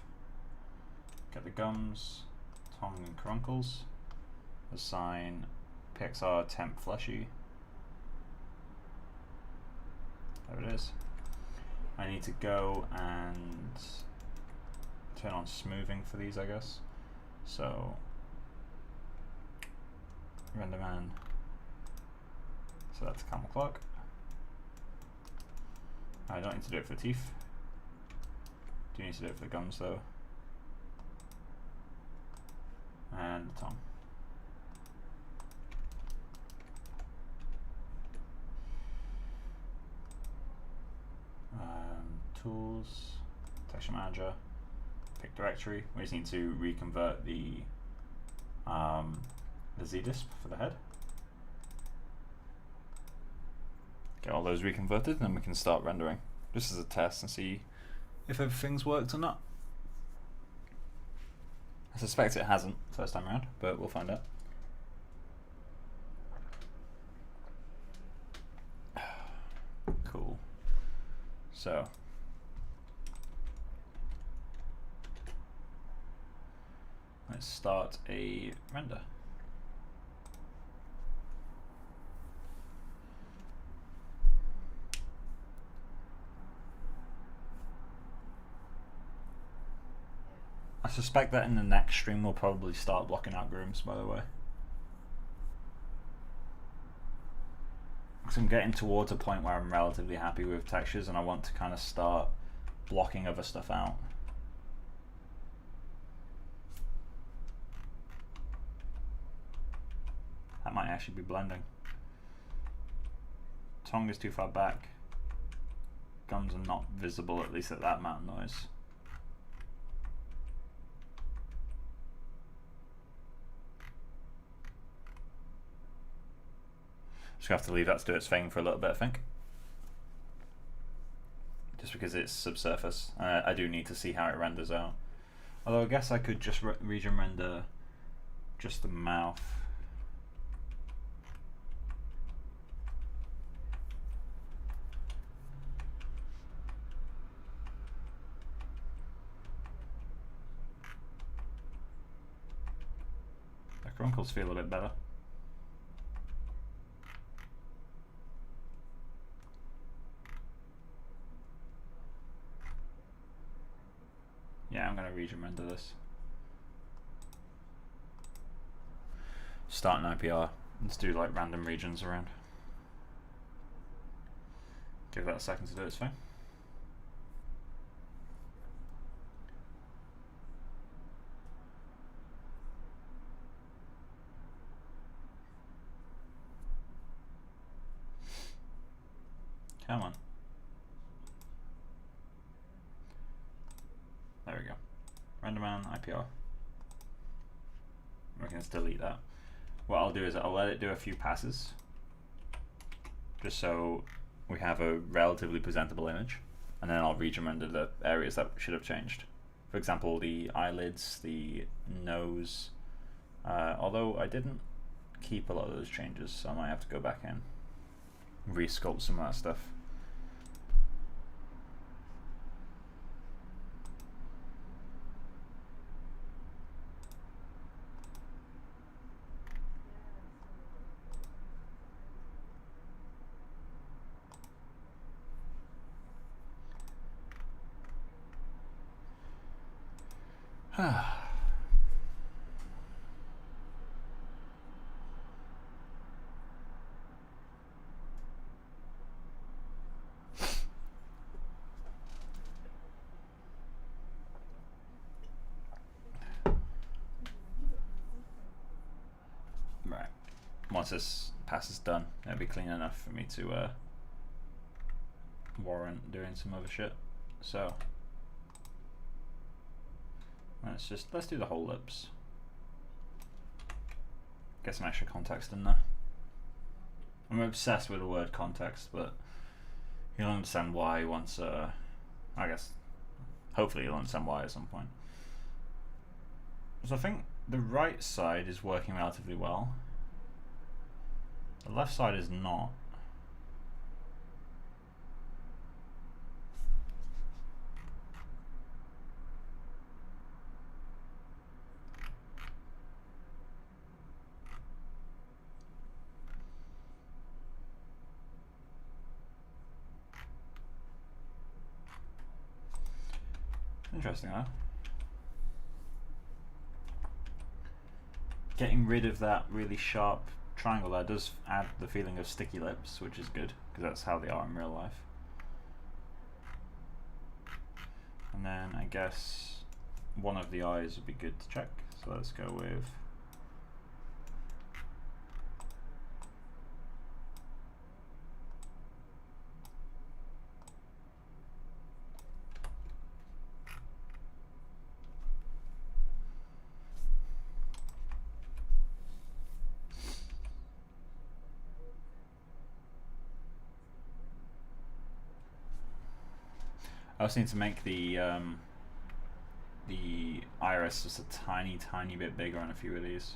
Get the gums, tongue and caruncles. Assign Pixar temp fleshy. There it is. I need to go and turn on smoothing for these, I guess. So render man. So that's camel clock. I don't need to do it for teeth. Do need to do it for the gums though. And the tongue. Tools, texture manager, pick directory. We just need to reconvert the ZDisp for the head. Get all those reconverted, and then we can start rendering. Just as a test and see if everything's worked or not. I suspect it hasn't first time around, but we'll find out. Cool. So let's start a render. I suspect that in the next stream we'll probably start blocking out grooms, by the way. Because I'm getting towards a point where I'm relatively happy with textures and I want to kind of start blocking other stuff out. That might actually be blending. Tongue is too far back. Gums are not visible, at least at that amount of noise. Just gonna have to leave that to do its thing for a little bit, I think. Just because it's subsurface. I do need to see how it renders out. Although I guess I could just region render just the mouth. The caruncles feel a bit better. Yeah, I'm going to region render this. Start an IPR. Let's do like random regions around. Give that a second to do its thing. Come on. There we go. Renderman, IPR. We can just delete that. What I'll do is I'll let it do a few passes, just so we have a relatively presentable image, and then I'll region render the areas that should have changed. For example, the eyelids, the nose, although I didn't keep a lot of those changes, so I might have to go back in. re-sculpt some of that stuff. Right. Once this pass is done, it'll be clean enough for me to warrant doing some other shit. So let's do the whole lips. Get some extra context in there. I'm obsessed with the word context, but you'll understand why once. I guess, hopefully, you'll understand why at some point. So I think the right side is working relatively well. The left side is not. Interesting, huh? Getting rid of that really sharp triangle there does add the feeling of sticky lips, which is good, because that's how they are in real life. And then I guess one of the eyes would be good to check, so let's go with I also need to make the iris just a tiny bit bigger on a few of these.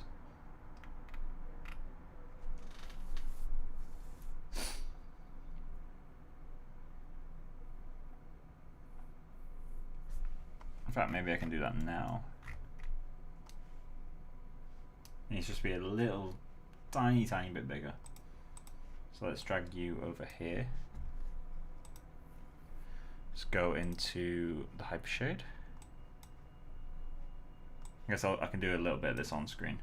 In fact, maybe I can do that now. It needs to just be a little tiny bit bigger. So let's drag you over here. Let's go into the hypershade. I guess I can do a little bit of this on screen.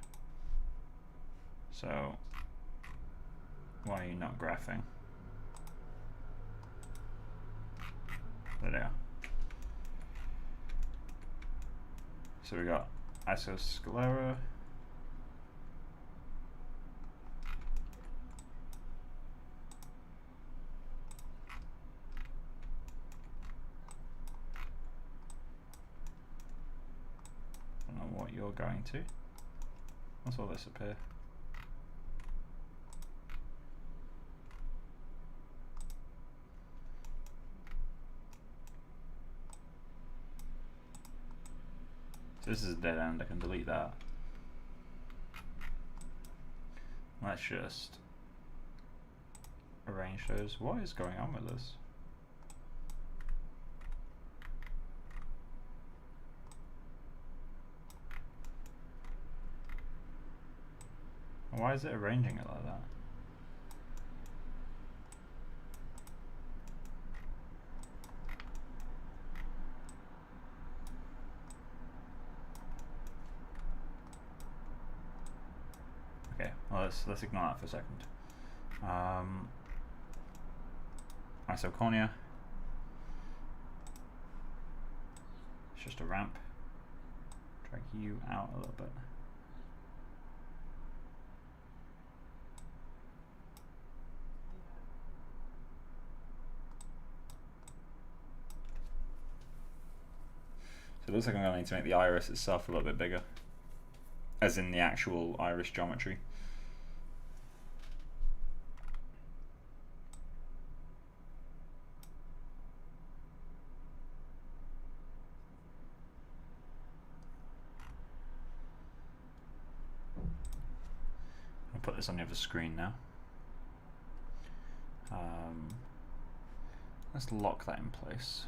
So why are you not graphing? There they are. So we got isosclera. What you're going to. What's all this appear? So this is a dead end, I can delete that. Let's just arrange those. What is going on with this? Why is it arranging it like that? Okay, well let's ignore that for a second. Isocornea. It's just a ramp. Drag you out a little bit. So it looks like I'm going to need to make the iris itself a little bit bigger, as in the actual iris geometry. I'll put this on the other screen now. Let's lock that in place.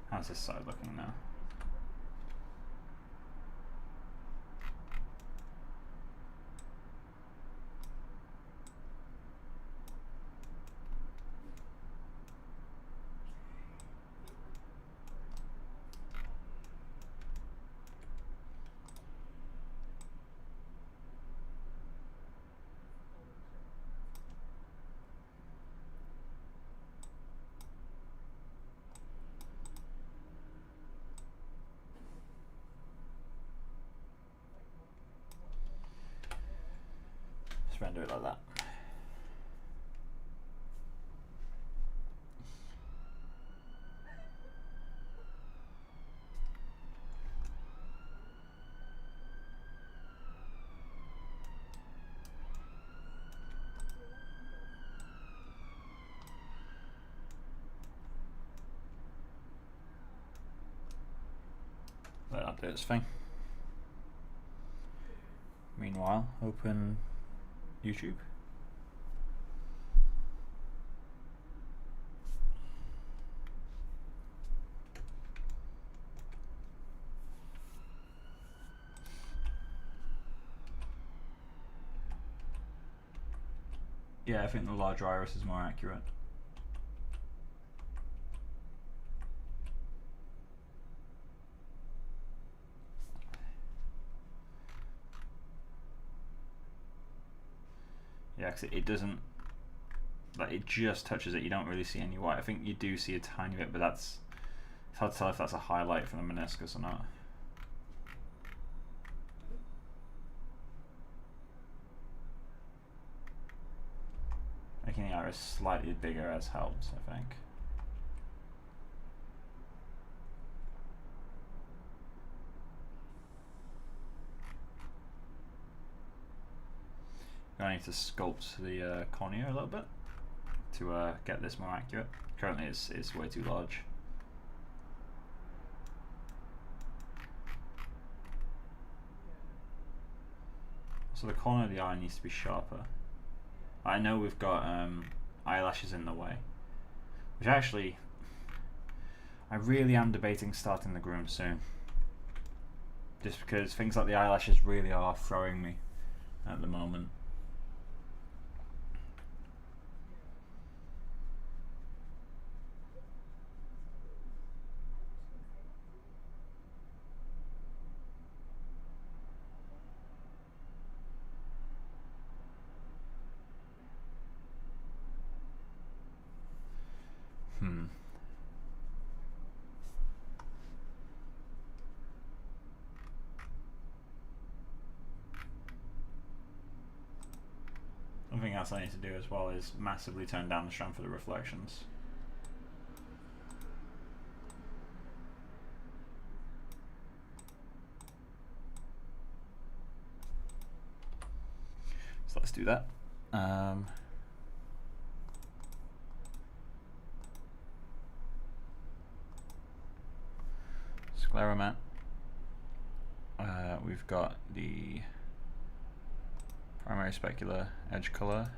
How's this side looking now? Just render it like that. Let that do its thing. Meanwhile, open YouTube. Yeah, I think the larger iris is more accurate. Yeah, because it doesn't, like, it just touches it. You don't really see any white. I think you do see a tiny bit, but it's hard to tell if that's a highlight from the meniscus or not. Making the iris slightly bigger has helped, I think. I need to sculpt the cornea a little bit to get this more accurate. Currently it's way too large. So the corner of the eye needs to be sharper. I know we've got eyelashes in the way, which actually I really am debating starting the groom soon, just because things like the eyelashes really are throwing me at the moment. Something else I need to do as well is massively turn down the strength of the reflections. So let's do that. Scleromat. We've got the primary specular edge color.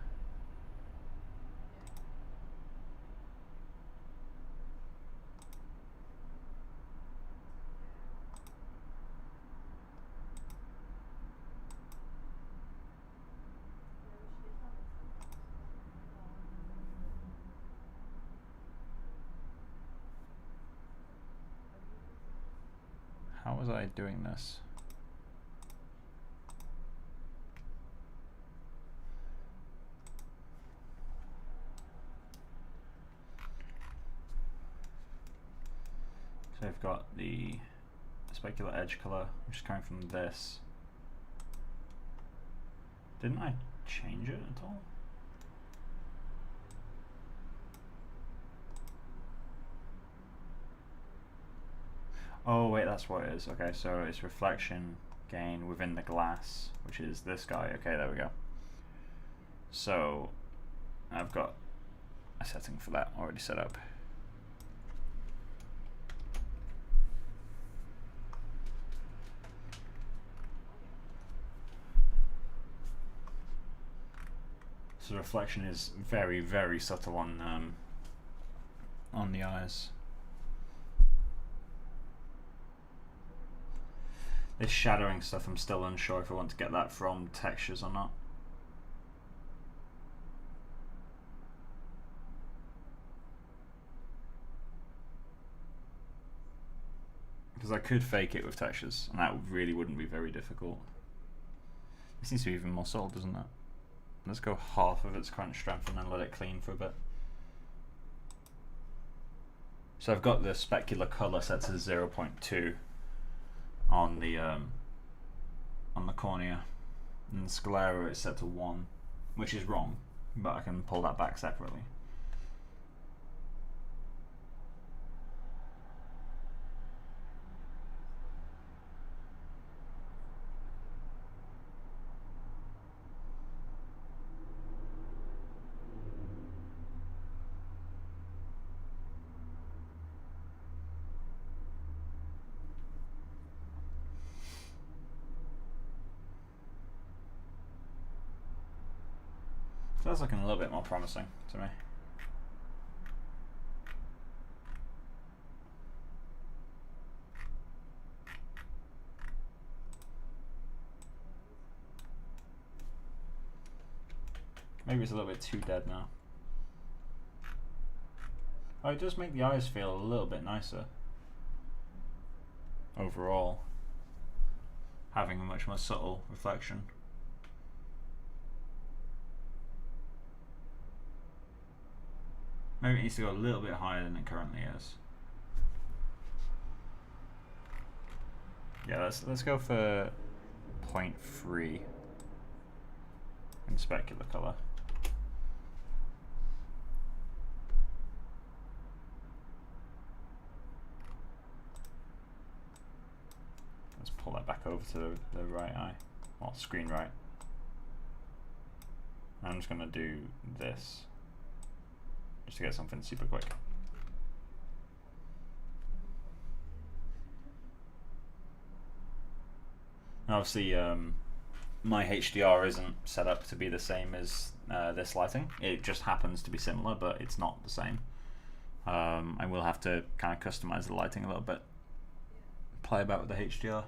How was I doing this? So I've got the specular edge color, which is coming from this. Didn't I change it at all? Oh wait, that's what it is. Okay, so it's reflection gain within the glass, which is this guy. Okay, there we go. So I've got a setting for that already set up. So the reflection is very, very subtle on the eyes. This shadowing stuff, I'm still unsure if I want to get that from textures or not. Because I could fake it with textures, and that really wouldn't be very difficult. This needs to be even more subtle, doesn't it? Let's go half of its current strength and then let it clean for a bit. So I've got the specular color set to 0.2 on the cornea, and the sclera is set to 1, which is wrong, but I can pull that back separately. So that's looking a little bit more promising to me. Maybe it's a little bit too dead now. Oh, it does make the eyes feel a little bit nicer overall, having a much more subtle reflection. Maybe it needs to go a little bit higher than it currently is. Yeah, let's go for 0.3 in specular color. Let's pull that back over to the right eye, or screen right. I'm just gonna do this, just to get something super quick. And obviously, my HDR isn't set up to be the same as this lighting. It just happens to be similar, but it's not the same. I will have to kind of customize the lighting a little bit, play about with the HDR.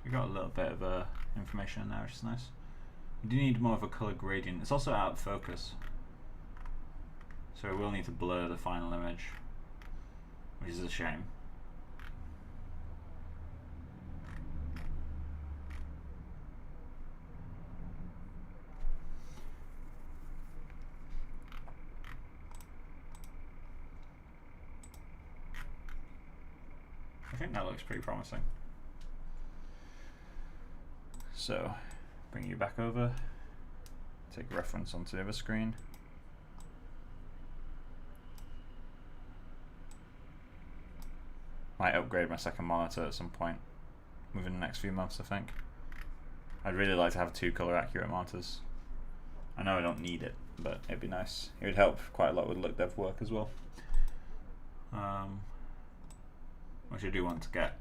We got a little bit of information in there, which is nice. We do need more of a color gradient. It's also out of focus, so we will need to blur the final image, which is a shame. I think that looks pretty promising. So, bring you back over, take reference onto the other screen. Might upgrade my second monitor at some point within the next few months, I think. I'd really like to have 2 color accurate monitors. I know I don't need it, but it'd be nice. It would help quite a lot with look dev work as well. Which I do want to get,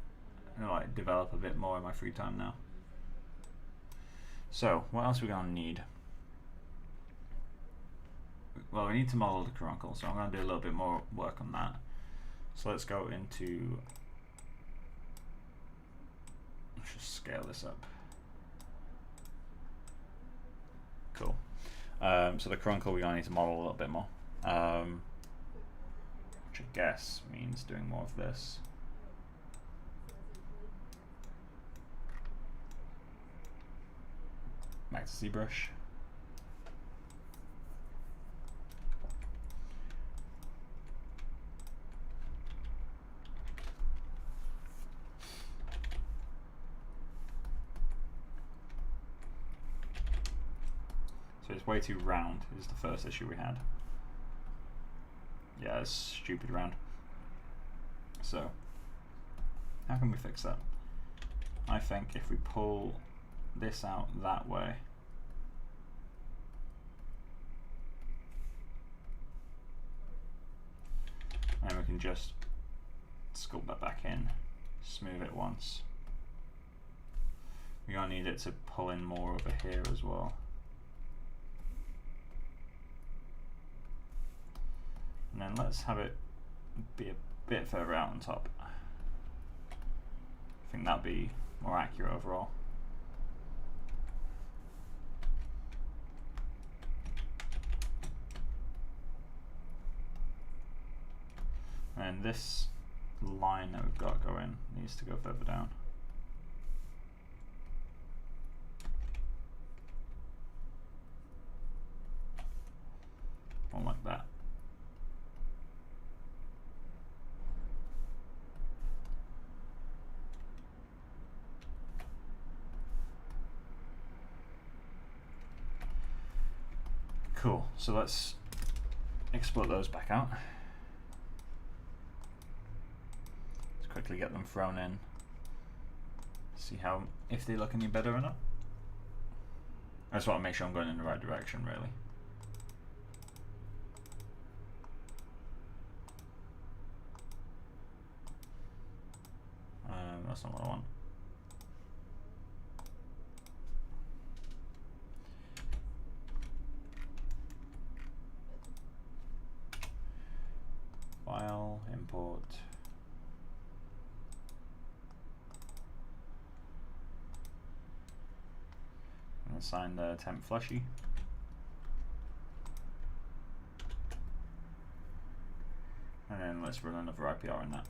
like, develop a bit more in my free time now. So, what else are we going to need? Well, we need to model the caruncle, so I'm going to do a little bit more work on that. So let's go into, let's just scale this up. Cool. So the caruncle we're going to need to model a little bit more, which I guess means doing more of this. Back to ZBrush. So it's way too round is the first issue we had. Yeah, it's stupid round. So how can we fix that? I think if we pull this out that way, And we can just sculpt that back in, smooth it once. We're going to need it to pull in more over here as well. And then let's have it be a bit further out on top. I think that'd be more accurate overall. And this line that we've got going needs to go further down. More like that. Cool, so let's export those back out. Let's quickly get them thrown in. See how, if they look any better or not. I just want to make sure I'm going in the right direction, really. That's not what I want. File, import. And assign the temp fleshy. And then let's run another IPR on that.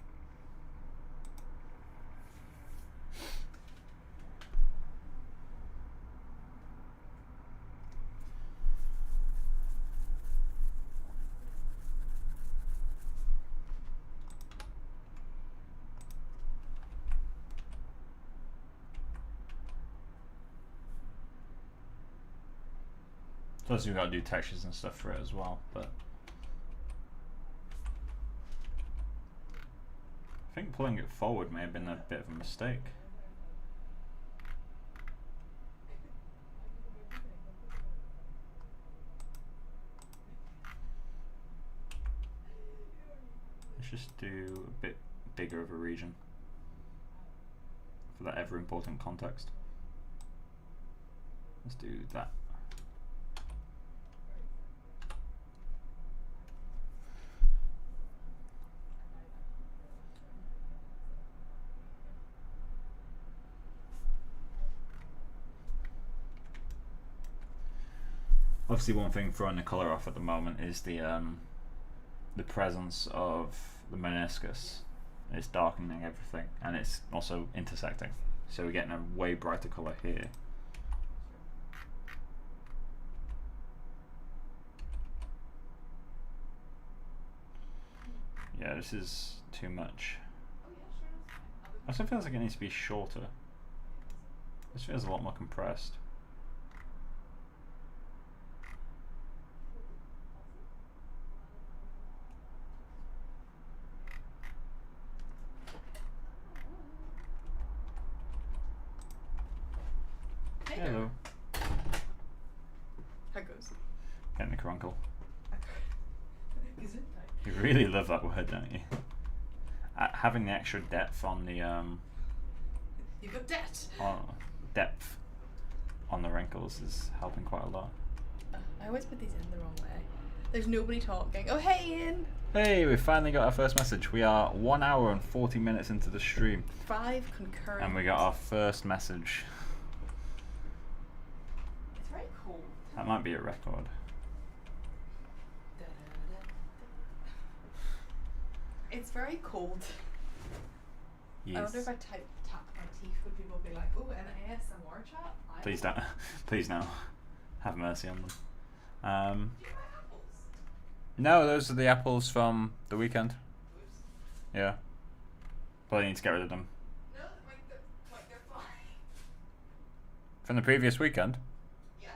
Plus we've got to do textures and stuff for it as well, but I think pulling it forward may have been a bit of a mistake. Let's just do a bit bigger of a region for that ever important context. Let's do that. Obviously, one thing throwing the colour off at the moment is the presence of the meniscus. It's darkening everything, and it's also intersecting. So we're getting a way brighter colour here. Yeah, this is too much. Also feels like it needs to be shorter. This feels a lot more compressed. Hello. How goes? Getting the crunkle. You really love that word, don't you? Having the extra depth on the You got debt. Depth on the wrinkles is helping quite a lot. I always put these in the wrong way. There's nobody talking. Oh hey Ian. Hey, we finally got our first message. We are 1 hour and 40 minutes into the stream. 5 concurrent. And we got our first message. It's very cold. That might be a record. It's very cold. Yes. I wonder if I tap my teeth, would people be like, "Oh, an ASMR chat"? Please don't. Please no. Have mercy on them. Do you have apples? No, those are the apples from the weekend. Oops. Yeah. But I need to get rid of them. No, they're fine. From the previous weekend? Yeah.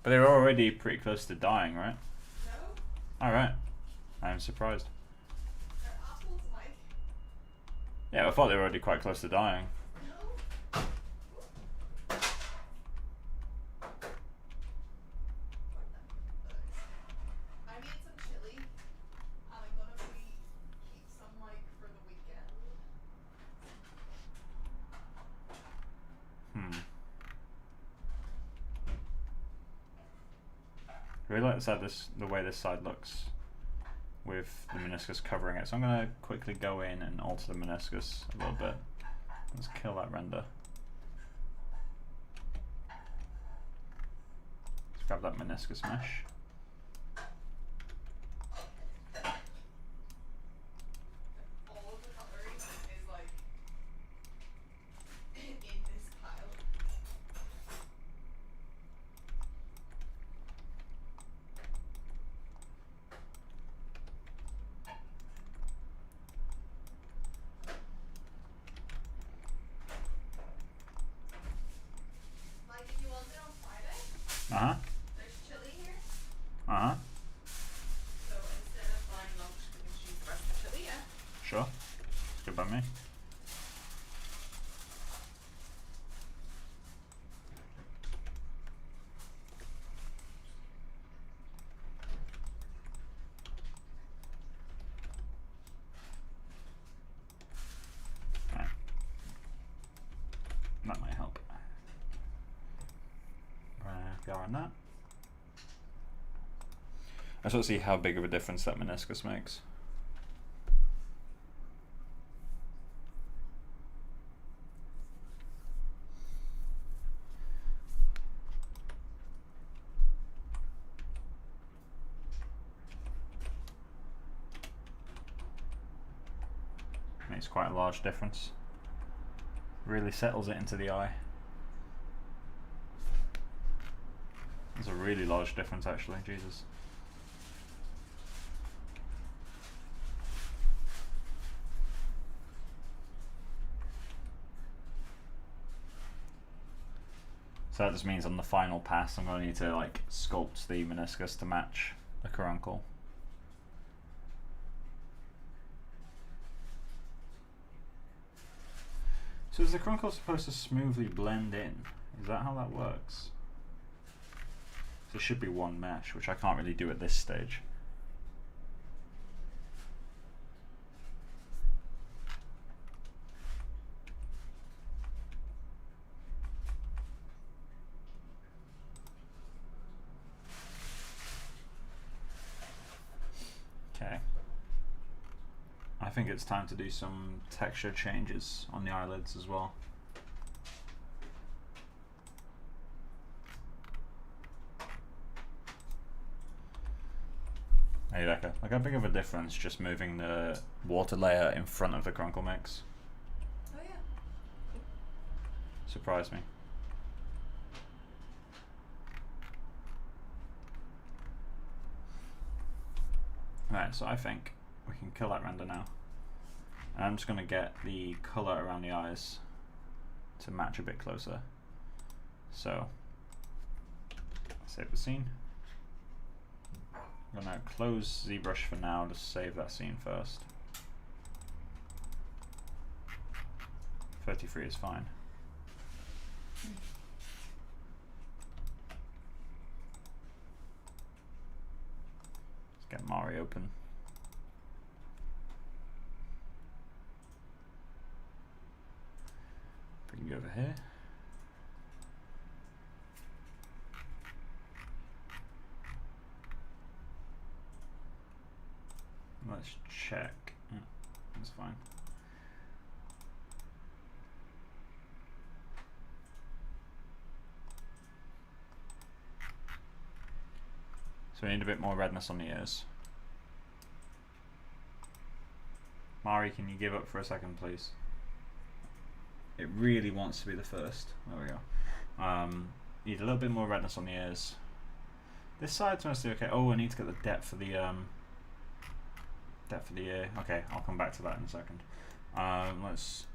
But they were already pretty close to dying, right? No. Alright. I'm surprised. They're apples, Mike. Yeah, I thought they were already quite close to dying. No. I made some chili, and I'm gonna be really like the way this side looks with the meniscus covering it. So I'm going to quickly go in and alter the meniscus a little bit. Let's kill that render. Let's grab that meniscus mesh. All of the cutlery is like in this pile. Like if you want it on Friday, Uh-huh. there's chili here. Uh-huh. So instead of buying lunch, we can choose the rest of the chili, yeah? Sure. It's good by me. Right. That might help. Go on that. I just want to see how big of a difference that meniscus makes. Makes quite a large difference. Really settles it into the eye. There's a really large difference actually, Jesus. So that just means on the final pass I'm going to need to like sculpt the meniscus to match the caruncle. So is the caruncle supposed to smoothly blend in? Is that how that works? So it should be one mesh, which I can't really do at this stage. Okay. I think it's time to do some texture changes on the eyelids as well. Hey Becca, like how big of a difference just moving the water layer in front of the caruncle makes? Oh yeah. Surprised me. Right, so I think we can kill that render now. And I'm just going to get the colour around the eyes to match a bit closer. So, save the scene. I'm going to close ZBrush for now, just save that scene first. 33 is fine. Let's get Mari open. Bring you over here. Let's check. Yeah, that's fine. So we need a bit more redness on the ears. Mari, can you give up for a second, please? It really wants to be the first. There we go. Need a little bit more redness on the ears. This side's mostly okay. Oh, I need to get the depth of the ear. Okay, I'll come back to that in a second. Let's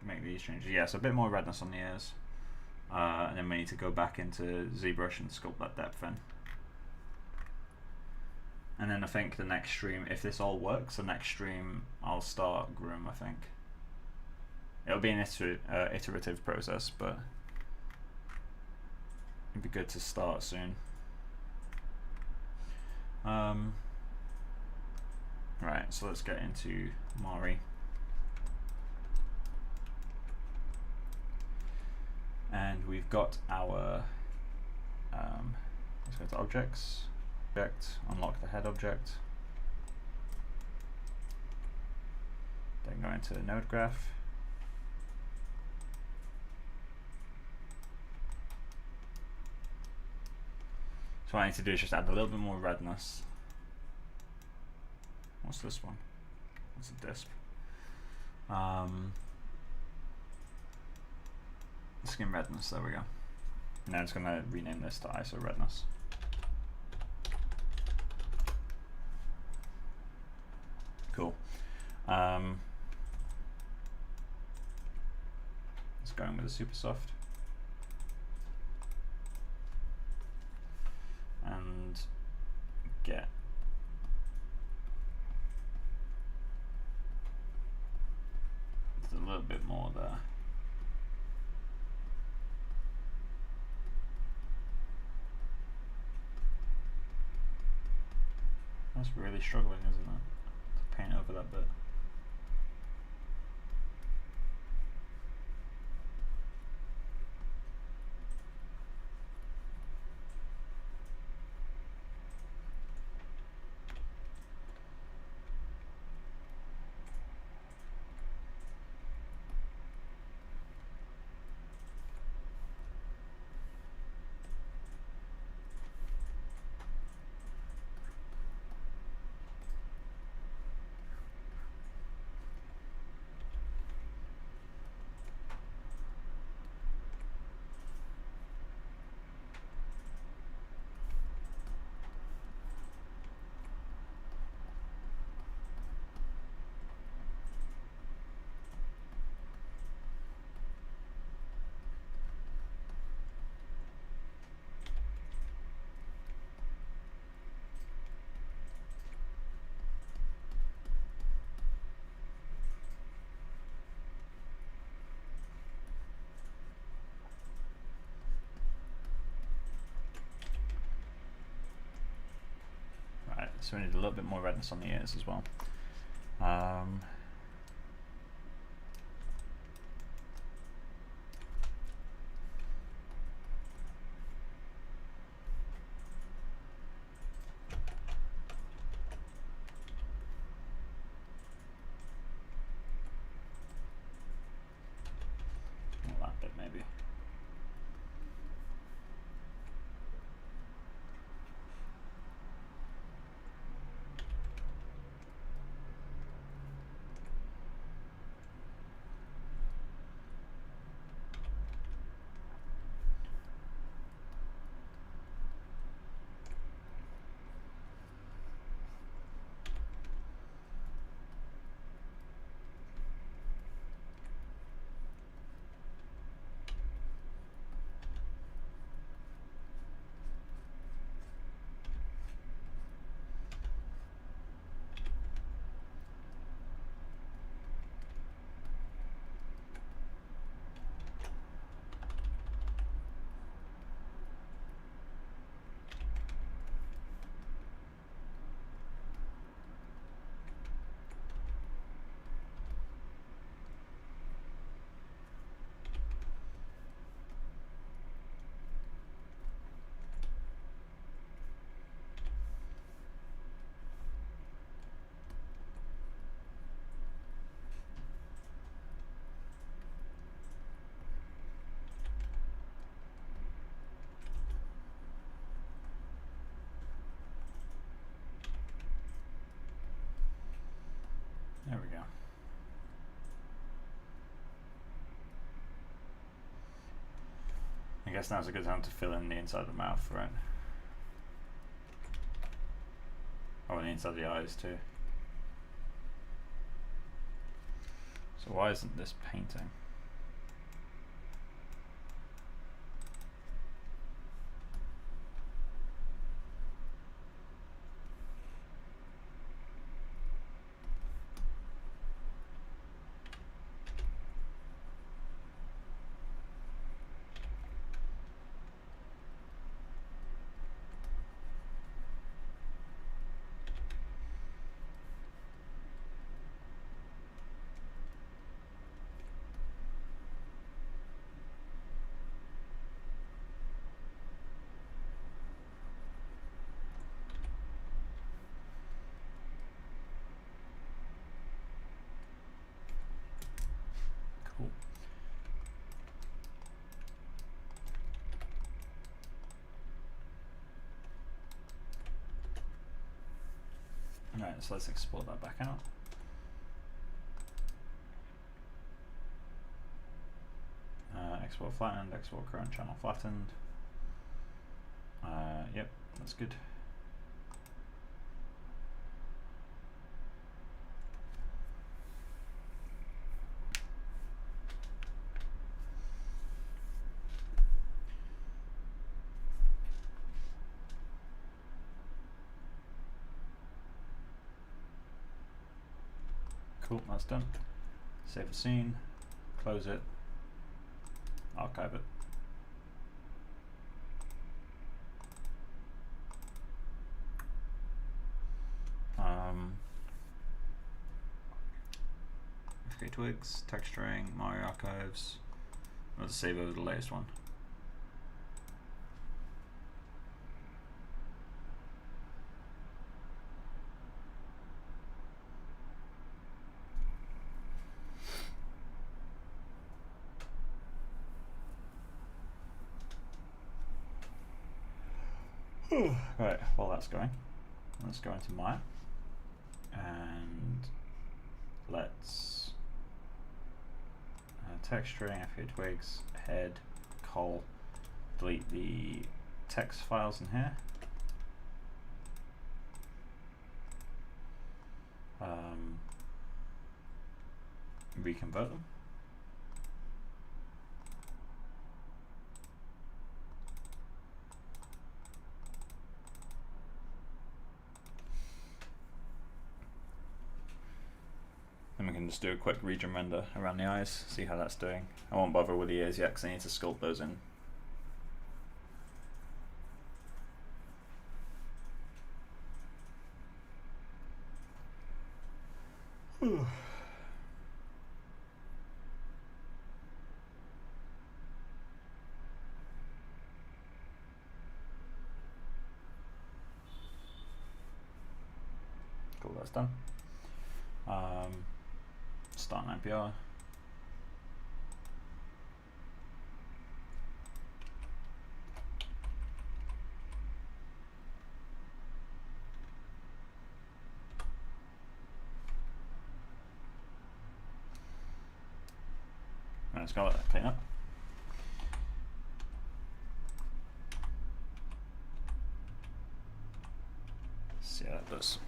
make these changes. Yeah, so a bit more redness on the ears. And then we need to go back into ZBrush and sculpt that depth in. And then I think the next stream, if this all works, the next stream I'll start Groom, I think. It'll be an iterative process, but it'd be good to start soon. Right, so let's get into Mari. And we've got our Let's go to objects, unlock the head object, then go into node graph. So what I need to do is just add a little bit more redness. What's this one? It's a disp. Skin redness, there we go. Now it's going to rename this to ISO redness. Cool. Let's go in with a super soft. And get a little bit more there. That's really struggling, isn't it, to paint over that bit. So we need a little bit more redness on the ears as well. That bit maybe. There we go. I guess now's a good time to fill in the inside of the mouth, right? Oh, and the inside of the eyes too. So why isn't this painting? Right, so let's export that back out. Export flattened, export current channel flattened. Yep, that's good. Cool, that's done. Save the scene, close it, archive it. FKA twigs, texturing, Mario archives. I'll just save over the latest one. Right, while that's going, let's go into Maya and let's texturing, FKA twigs, head, col, delete the text files in here. Reconvert them. Then we can just do a quick region render around the eyes, see how that's doing. I won't bother with the ears yet because I need to sculpt those in. Cool, that's done. Start an IPR. And it's got to let that clean up. See how that does.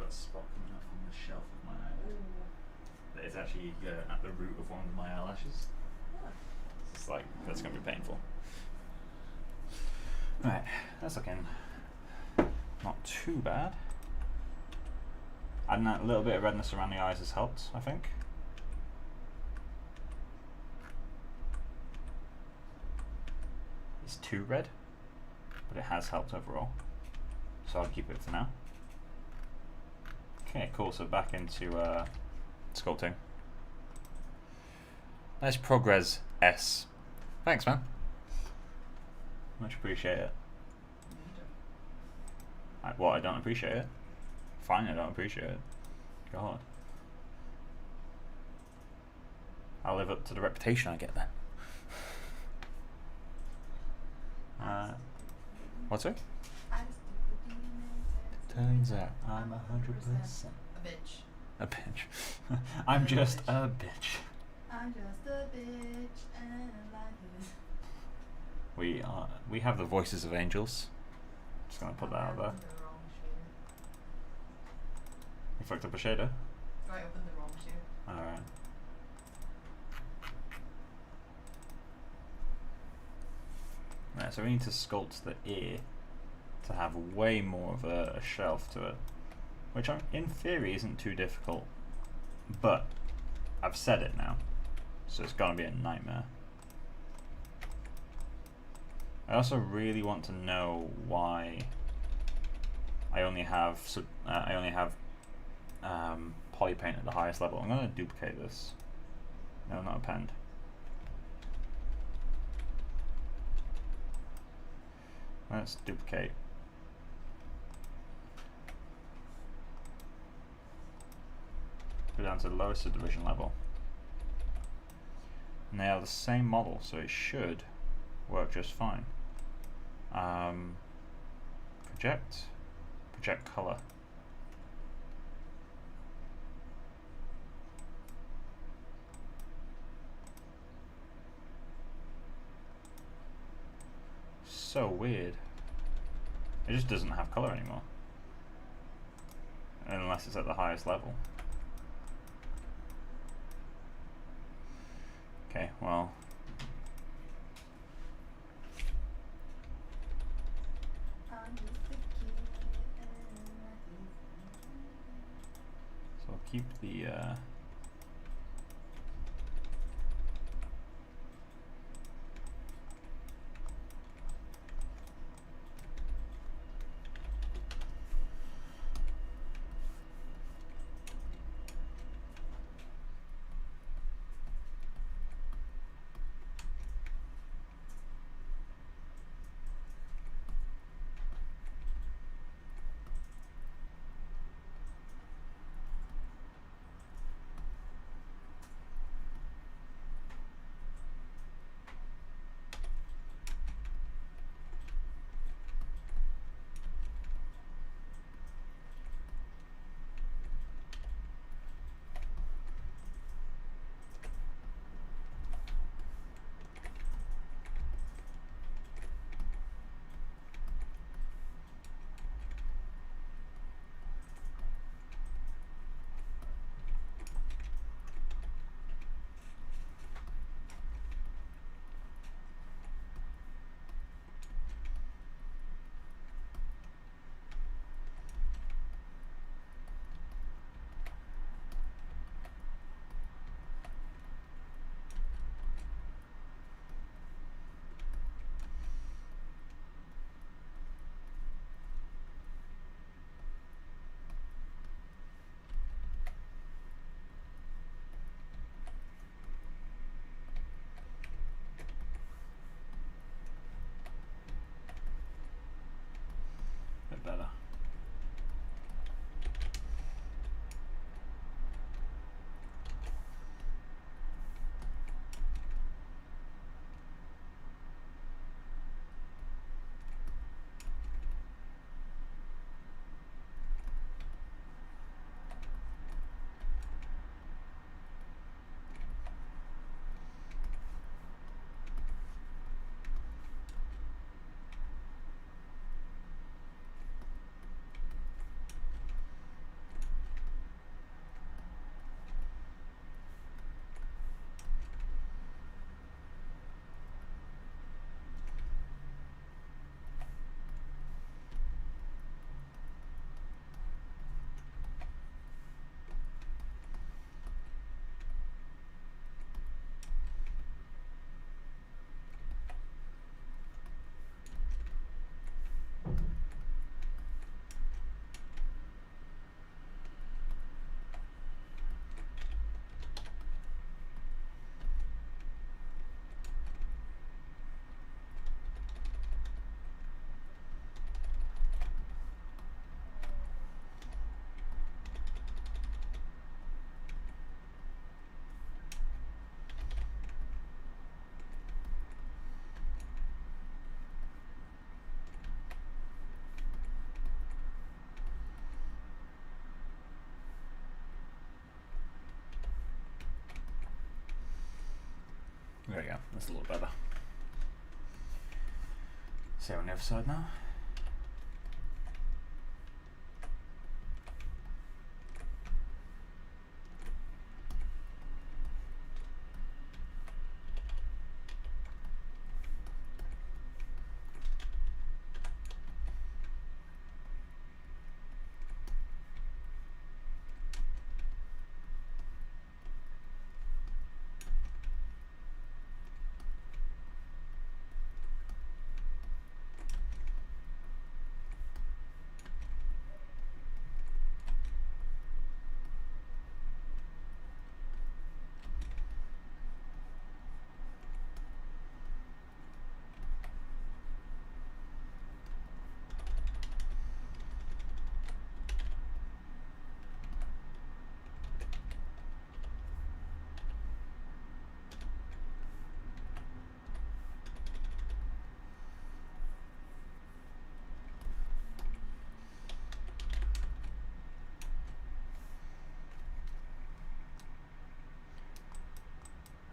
Spot coming up on the shelf of my eyelid. That is actually at the root of one of my eyelashes. It's like, that's going to be painful. Right, that's looking not too bad. Adding that little bit of redness around the eyes has helped, I think. It's too red, but it has helped overall. So I'll keep it for now. Okay, cool, so back into sculpting. Nice progress, S. Thanks, man. Much appreciate it. What, I don't appreciate it? Fine, I don't appreciate it. God. I'll live up to the reputation I get then. What's it? Turns out I'm 100% a bitch. a bitch. I'm just a bitch. I'm just a bitch and life is. We have the voices of angels. Just gonna put that out there. You fucked up a shader? I opened the wrong shader. Alright. Right, so we need to sculpt the ear to have way more of a shelf to it, which in theory isn't too difficult, but I've said it now, so it's gonna be a nightmare. I also really want to know why I only have poly paint at the highest level. I'm gonna duplicate this. No, not append. Let's duplicate. Go down to the lowest subdivision level. And they are the same model, so it should work just fine. Project color. So weird. It just doesn't have color anymore. Unless it's at the highest level. Okay, well. So I'll keep the go. That's a little better. See on the other side now.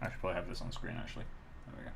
I should probably have this on screen actually. There we go.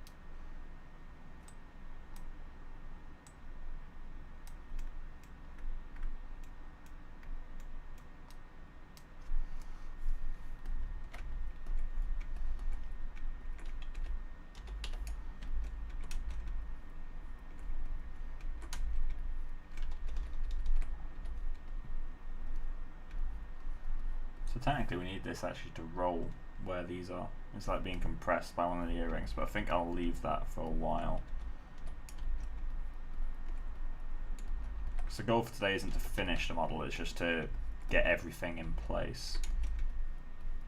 So technically we need this actually to roll where these are. It's like being compressed by one of the earrings, but I think I'll leave that for a while. So the goal for today isn't to finish the model, it's just to get everything in place.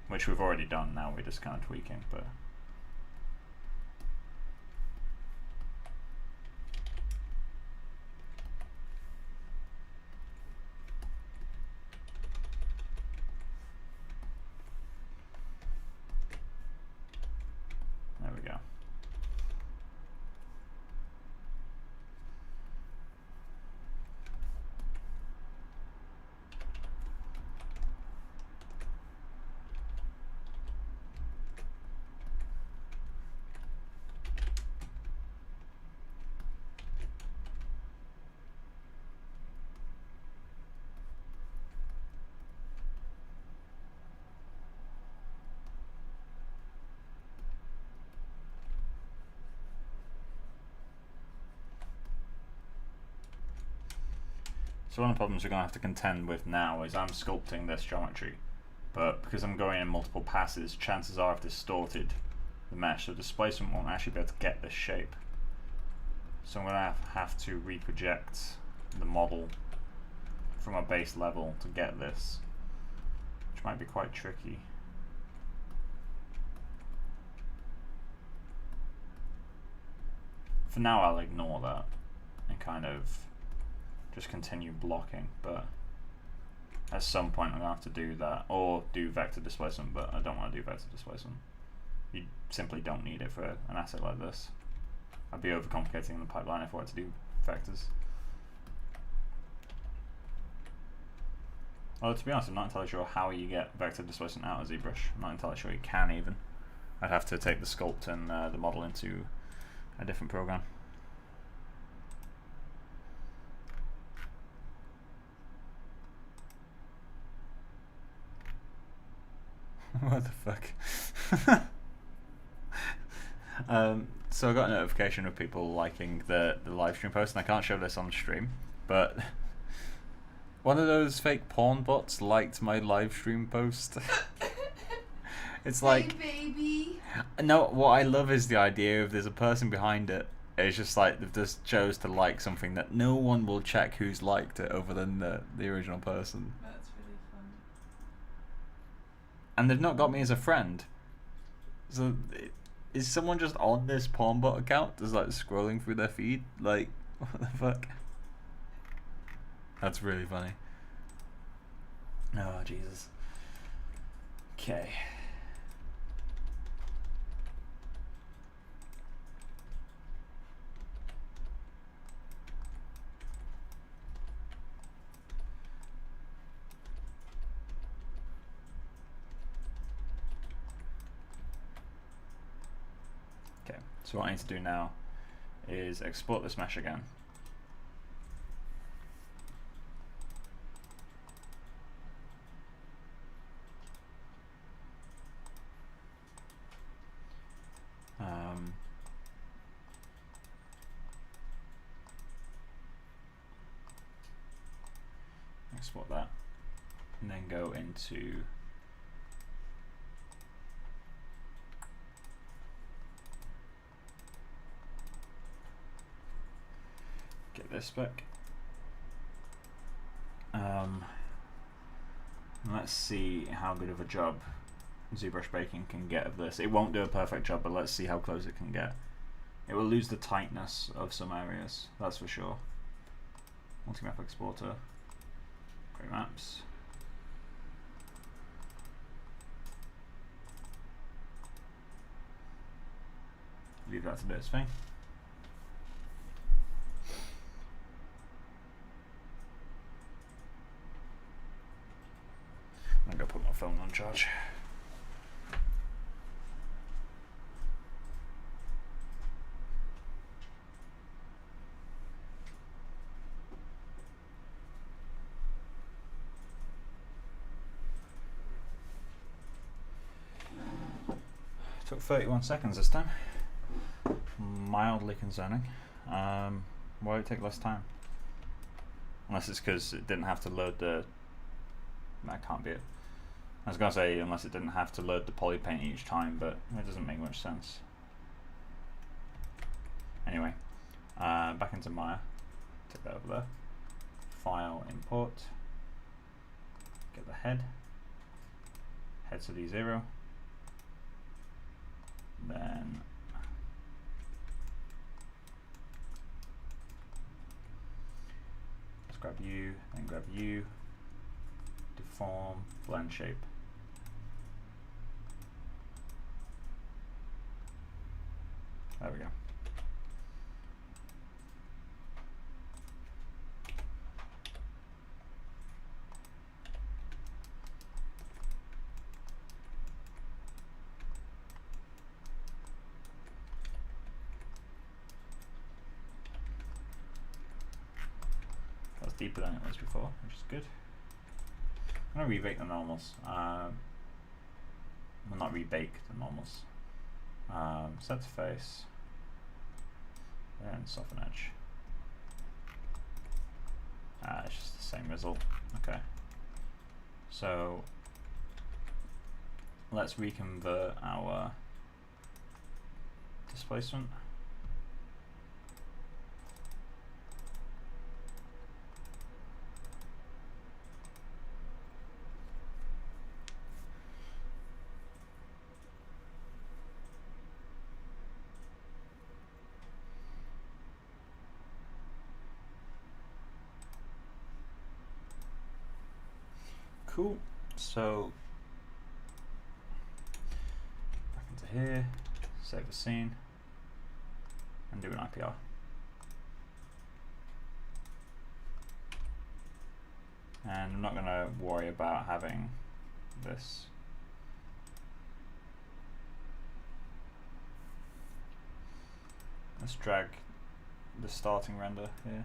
Which we've already done, now we're just kind of tweaking, but... There we go. So one of the problems we're going to have to contend with now is I'm sculpting this geometry, but because I'm going in multiple passes, chances are I've distorted the mesh, so displacement won't actually be able to get this shape. So I'm going to have to reproject the model from a base level to get this, which might be quite tricky. For now I'll ignore that and kind of just continue blocking, but at some point I'm going to have to do that, or do vector displacement, but I don't want to do vector displacement. You simply don't need it for an asset like this. I'd be overcomplicating the pipeline if I were to do vectors. Although to be honest, I'm not entirely sure how you get vector displacement out of ZBrush. I'm not entirely sure you can even. I'd have to take the sculpt and the model into a different program. What the fuck? So I got a notification of people liking the live stream post, and I can't show this on stream, but one of those fake porn bots liked my live stream post. It's like, hey, baby. No, what I love is the idea of there's a person behind it. It's just like they've just chose to like something that no one will check who's liked it other than the original person. That's really fun. And they've not got me as a friend. So is someone just on this pornbot account just like scrolling through their feed? Like, what the fuck? That's really funny. Oh, Jesus. Okay. Okay, so what I need to do now is export this mesh again. Export that, and then go into get this back. Let's see how good of a job ZBrush baking can get of this. It won't do a perfect job, but let's see how close it can get. It will lose the tightness of some areas, that's for sure. Multi-map exporter, great maps. Leave that to do its thing. I'm gonna go put my phone on charge. Took 31 seconds this time. Mildly concerning. Why did it take less time? Unless it's because it didn't have to load the... That can't be it. I was going to say unless it didn't have to load the polypaint each time, but it doesn't make much sense. Anyway, back into Maya. Take that over there. File, import. Get the head. Head to D0. Then let's grab you, then grab you, deform, blend shape. There we go. Deeper than it was before, which is good. I'm going to rebake the normals. Well, not rebake the normals. Set to face, and soften edge. It's just the same result. Okay. So let's reconvert our displacement. Cool. So back into here, save the scene, and do an IPR. And I'm not going to worry about having this. Let's drag the starting render here.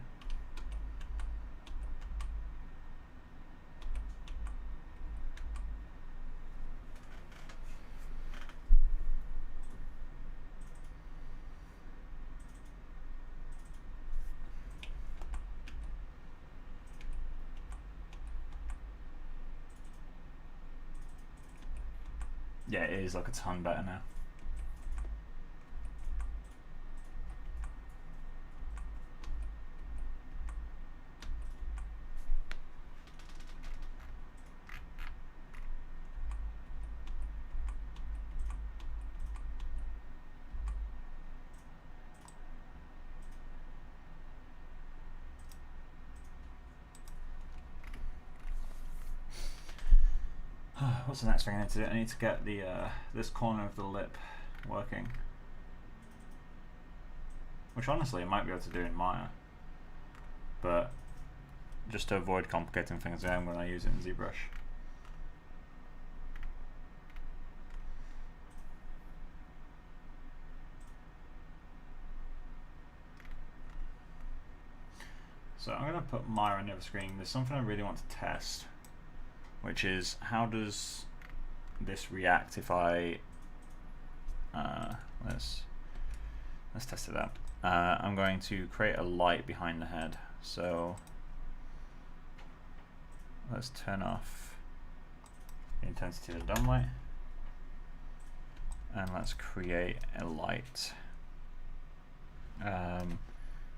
Yeah, it is like a ton better now. What's the next thing I need to do? I need to get the this corner of the lip working, which honestly I might be able to do in Maya, but just to avoid complicating things again when I use it in ZBrush. So I'm going to put Maya on the other screen. There's something I really want to test, which is how does this react if I let's test it out. I'm going to create a light behind the head. So let's turn off the intensity of the dome light, and let's create a light.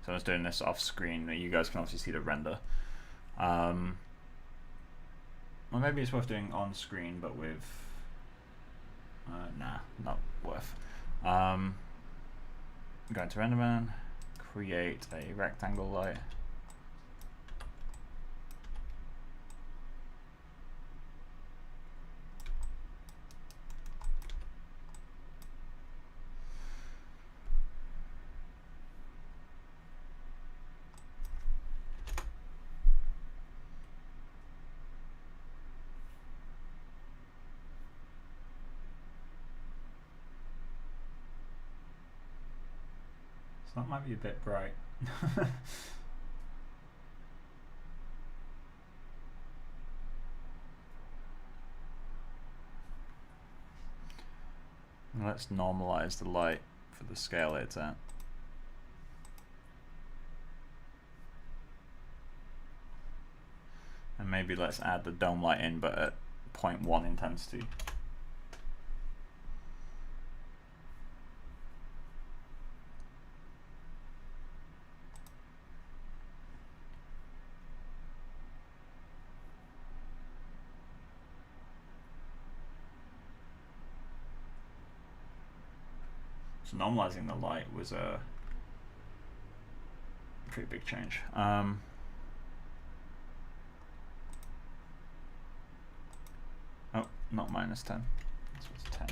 So I was doing this off screen. You guys can obviously see the render. Well, maybe it's worth doing on screen, but with nah, not worth. Go into RenderMan, create a rectangle light. So that might be a bit bright. Let's normalize the light for the scale it's at. And maybe let's add the dome light in, but at 0.1 intensity. So normalizing the light was a pretty big change. Oh, not minus 10. This was 10.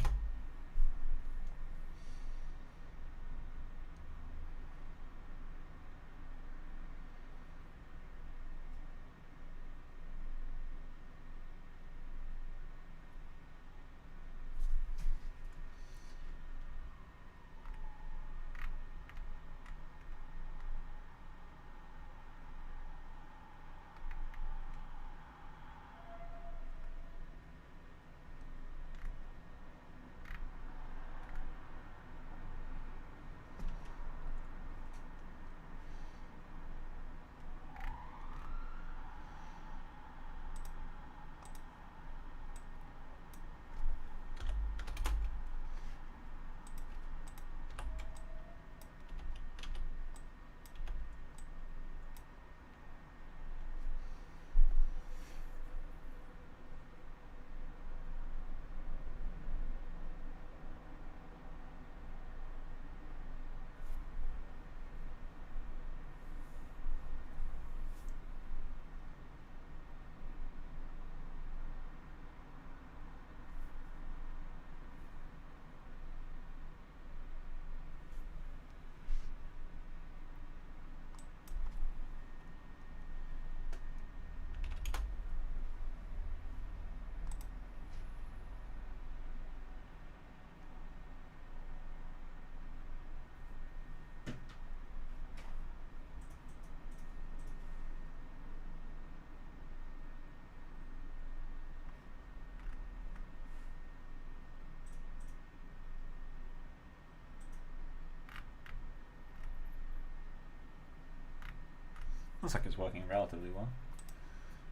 Looks like it's working relatively well.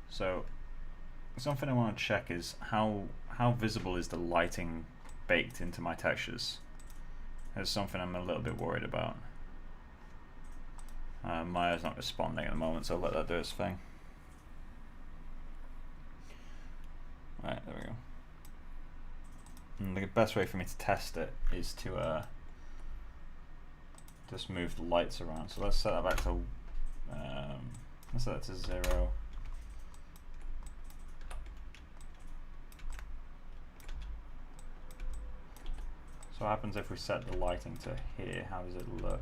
So something I want to check is how visible is the lighting baked into my textures. That's something I'm a little bit worried about. Maya's not responding at the moment, so I'll let that do its thing. Right, there we go. And the best way for me to test it is to just move the lights around. So let's set that back to let's set that to 0. So what happens if we set the lighting to here? How does it look?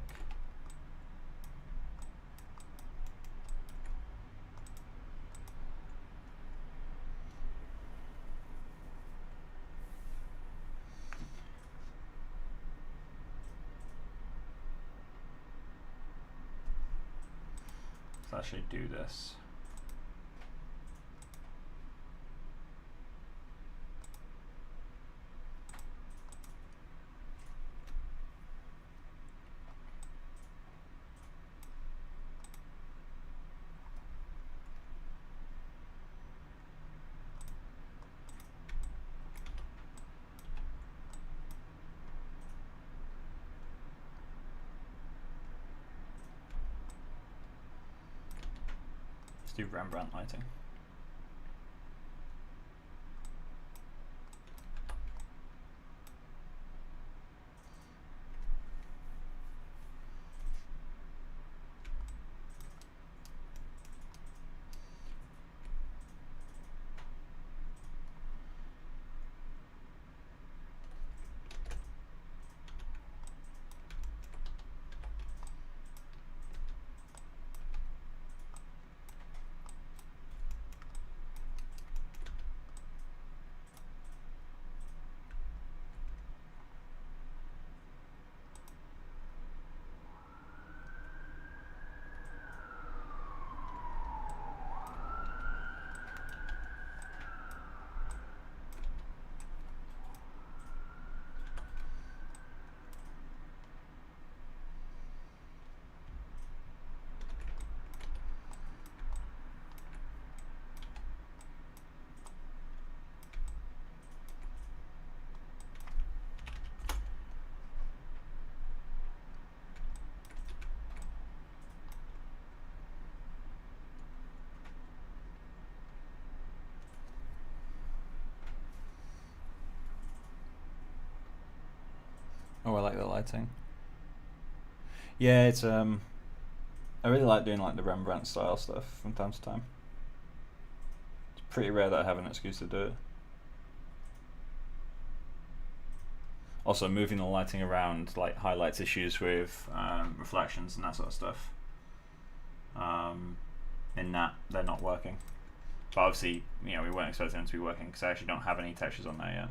So to actually do this. Do Rembrandt lighting. Oh, I like the lighting. Yeah, it's I really like doing like the Rembrandt style stuff from time to time. It's pretty rare that I have an excuse to do it. Also, moving the lighting around like highlights issues with reflections and that sort of stuff. In that they're not working, but obviously, you know, we weren't expecting them to be working because I actually don't have any textures on there yet.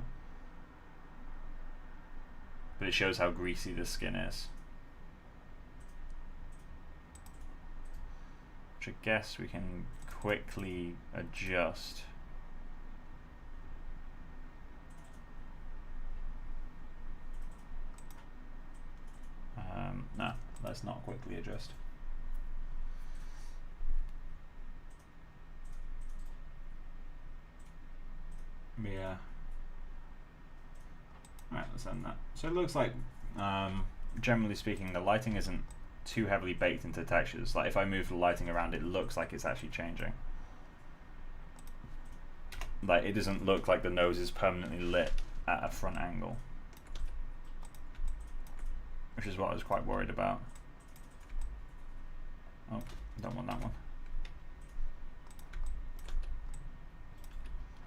But it shows how greasy the skin is. Which I guess we can quickly adjust. No, let's not quickly adjust. Yeah. Alright, let's end that. So it looks like, generally speaking, the lighting isn't too heavily baked into textures. Like if I move the lighting around, it looks like it's actually changing. Like it doesn't look like the nose is permanently lit at a front angle, which is what I was quite worried about. Oh, don't want that one.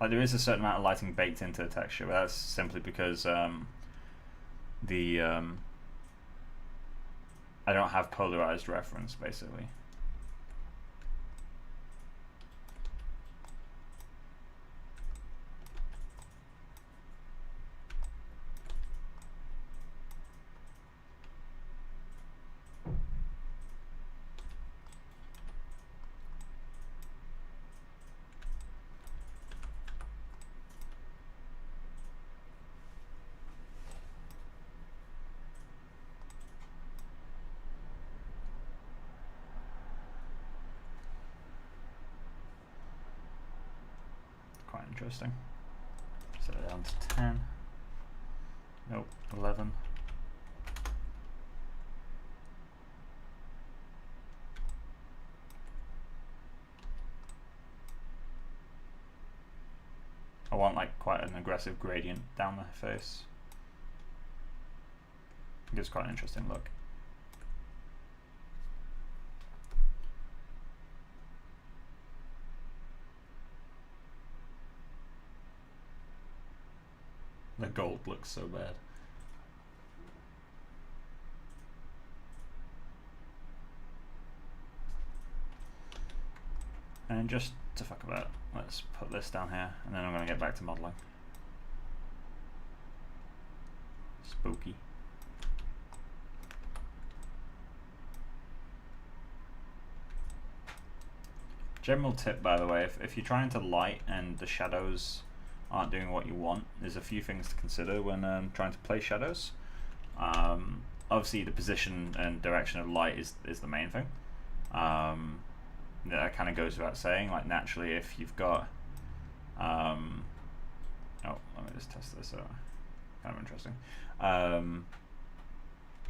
Like there is a certain amount of lighting baked into the texture, but that's simply because I don't have polarized reference, basically. Quite interesting. Set it down to 10. Nope, 11. I want like quite an aggressive gradient down the face. It gives quite an interesting look. The gold looks so bad. And just to fuck about, let's put this down here, and then I'm going to get back to modeling. Spooky. General tip, by the way, if you're trying to light and the shadows aren't doing what you want, there's a few things to consider when trying to place shadows. Obviously, the position and direction of light is the main thing. That kind of goes without saying. Like naturally, if you've got, oh, let me just test this out. Kind of interesting.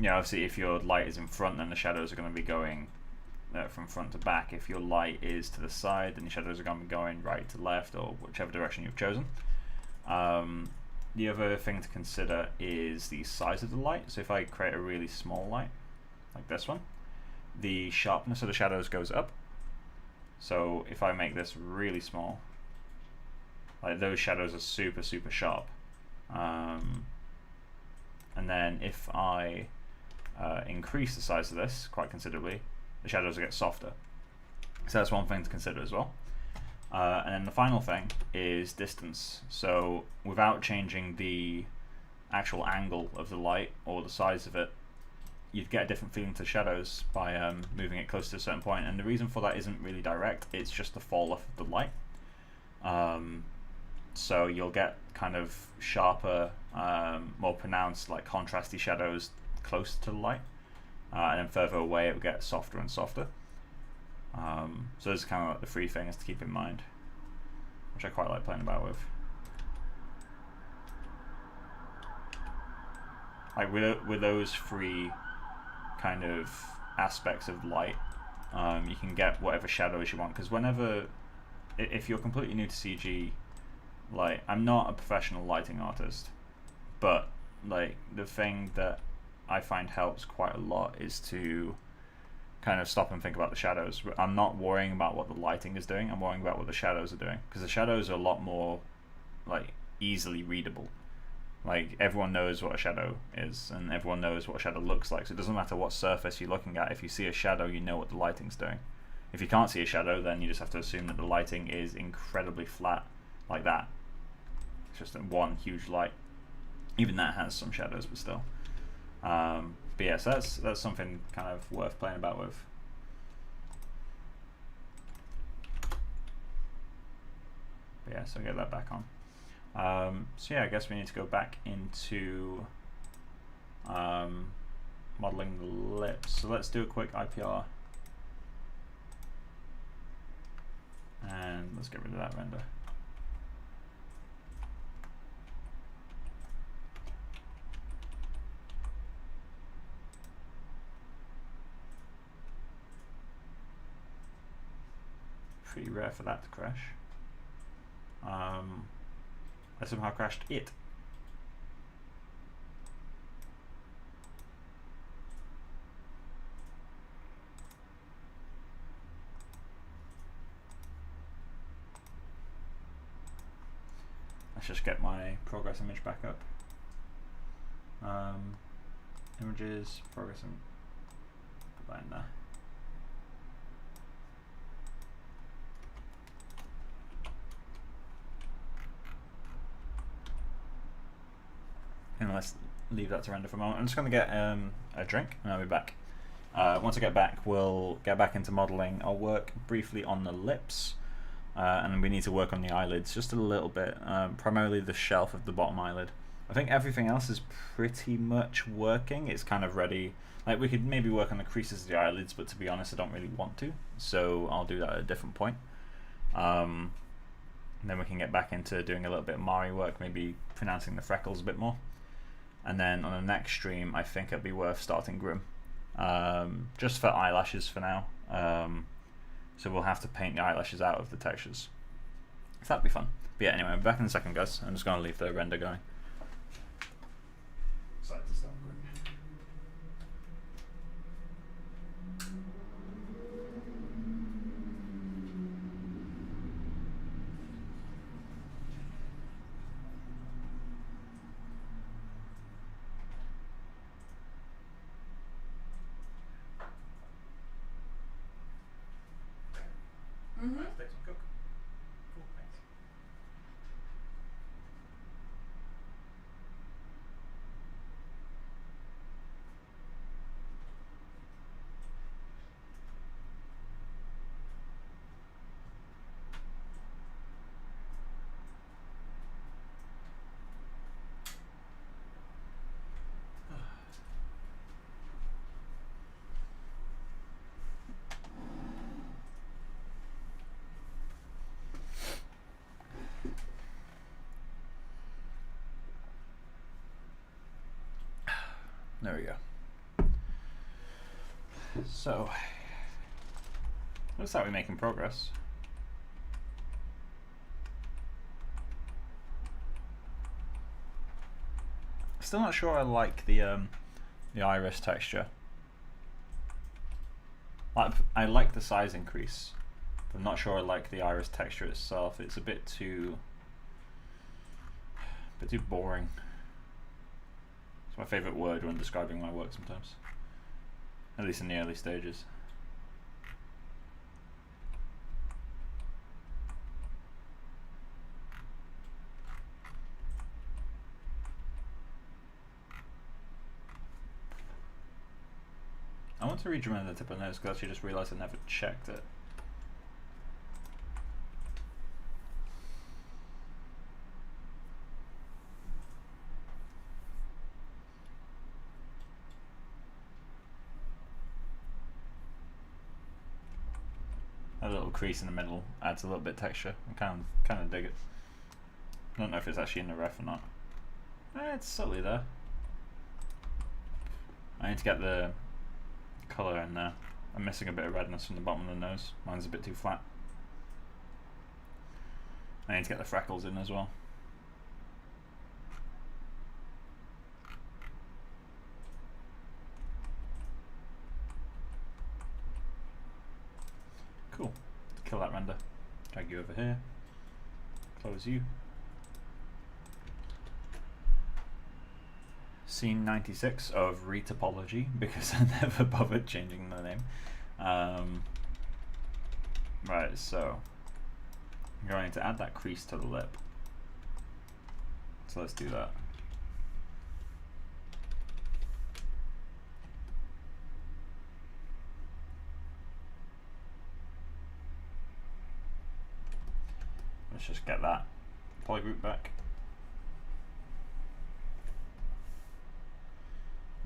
Yeah, obviously, if your light is in front, then the shadows are going to be going from front to back. If your light is to the side, then your shadows are going to be going right to left, or whichever direction you've chosen. The other thing to consider is the size of the light. So if I create a really small light, like this one, the sharpness of the shadows goes up. So if I make this really small, like those shadows are super, super sharp. And then if I increase the size of this quite considerably, the shadows will get softer. So that's one thing to consider as well. And then the final thing is distance. So without changing the actual angle of the light or the size of it, you'd get a different feeling to shadows by moving it close to a certain point. And the reason for that isn't really direct, it's just the fall off of the light. So you'll get kind of sharper, more pronounced, like contrasty shadows close to the light. And then further away it will get softer and softer. So those are kind of like the three things to keep in mind, which I quite like playing about with. Like with those three kind of aspects of light, you can get whatever shadows you want. Because whenever, if you're completely new to CG, like I'm not a professional lighting artist, but like the thing that I find helps quite a lot is to kind of stop and think about the shadows. I'm not worrying about what the lighting is doing, I'm worrying about what the shadows are doing, because the shadows are a lot more like easily readable. Like everyone knows what a shadow is and everyone knows what a shadow looks like, so it doesn't matter what surface you're looking at. If you see a shadow, you know what the lighting's doing. If you can't see a shadow, then you just have to assume that the lighting is incredibly flat, like that. It's just one huge light. Even that has some shadows, but still. But yeah, so that's something kind of worth playing about with. But yeah, so get that back on. So yeah, I guess we need to go back into modeling the lips. So let's do a quick IPR. And let's get rid of that render. Pretty rare for that to crash. I somehow crashed it. Let's just get my progress image back up. Images, progress image, put that in there. And let's leave that to render for a moment. I'm just going to get a drink and I'll be back. Once I get back, we'll get back into modeling. I'll work briefly on the lips, and we need to work on the eyelids just a little bit, primarily the shelf of the bottom eyelid. I think everything else is pretty much working. It's kind of ready. Like we could maybe work on the creases of the eyelids, but to be honest, I don't really want to. So I'll do that at a different point. And then we can get back into doing a little bit of Mari work, maybe pronouncing the freckles a bit more. And then on the next stream, I think it'd be worth starting Grim, just for eyelashes for now. So we'll have to paint the eyelashes out of the textures. So that'd be fun. But yeah, anyway, I'm back in a second, guys. I'm just going to leave the render going. Excited to start Grim. Take some Coke. Cool, thanks. There we go. So, looks like we're making progress. Still not sure I like the iris texture. I like the size increase, but I'm not sure I like the iris texture itself. It's a bit too boring. It's my favorite word when describing my work sometimes, at least in the early stages. I want to redrum the tip of the nose because I actually just realised I never checked it. A little crease in the middle adds a little bit of texture. I kind of dig it. I don't know if it's actually in the ref or not. It's subtly there. I need to get the colour in there. I'm missing a bit of redness from the bottom of the nose. Mine's a bit too flat. I need to get the freckles in as well. Cool. Kill that render. Drag you over here. Close you. Scene 96 of retopology, because I never bothered changing the name. Right, so I'm going to add that crease to the lip. So let's do that. Let's just get that polygroup back.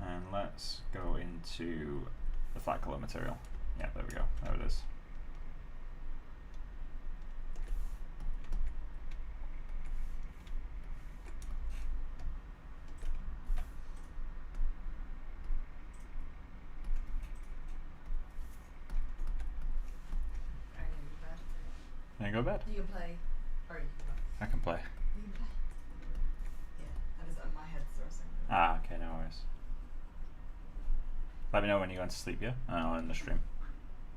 And let's go into the flat color material. Yeah, there we go. There it is. Can I go to bed? You can play. Or you can play. I can play. You can play. Yeah, that is my head sourcing. Ah, okay, no worries. Let me know when you're going to sleep, yeah? And I'll end the stream.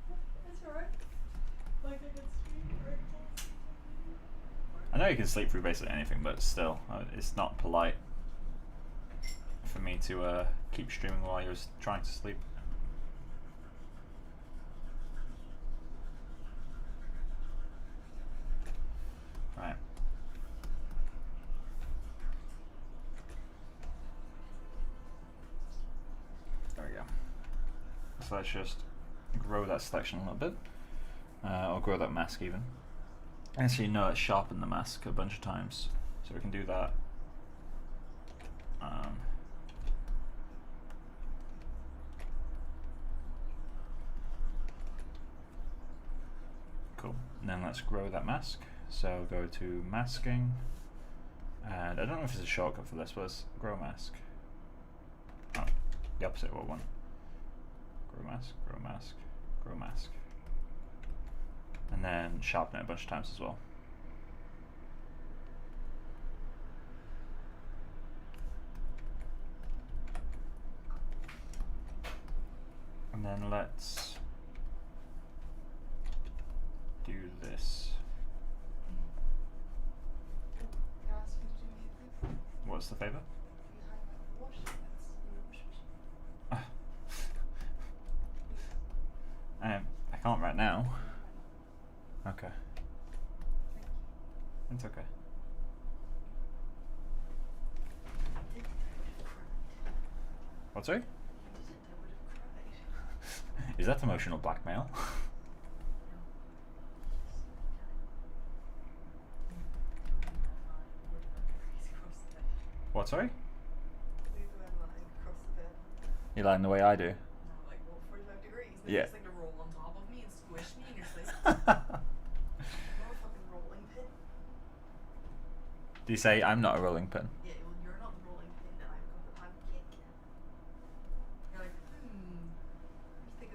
That's alright. Like I can stream right now. I know you can sleep through basically anything, but still, it's not polite for me to keep streaming while you're trying to sleep. Right. There we go. So let's just grow that selection a little bit, or grow that mask even. Actually, no, let's sharpen the mask a bunch of times. So we can do that. Cool. And then let's grow that mask. So go to masking, and I don't know if there's a shortcut for this, but let's grow mask. Oh, the opposite of what one. Grow mask, grow mask, grow mask. And then sharpen it a bunch of times as well. And then let's do this. Can I ask you to do me a favor? What's the favor? You hang that wash that's in your washing machine. I can't right now. Okay. It's okay. What's sorry? Is that emotional blackmail? What, sorry? You lying the way I do? No, like, well, 45 degrees. They Yeah. just like to roll on top of me and squish me in your sleep. I'm not a fucking rolling pin. Do you say I'm not a rolling pin? Yeah, well, you're not the rolling pin, and I'm the pancake.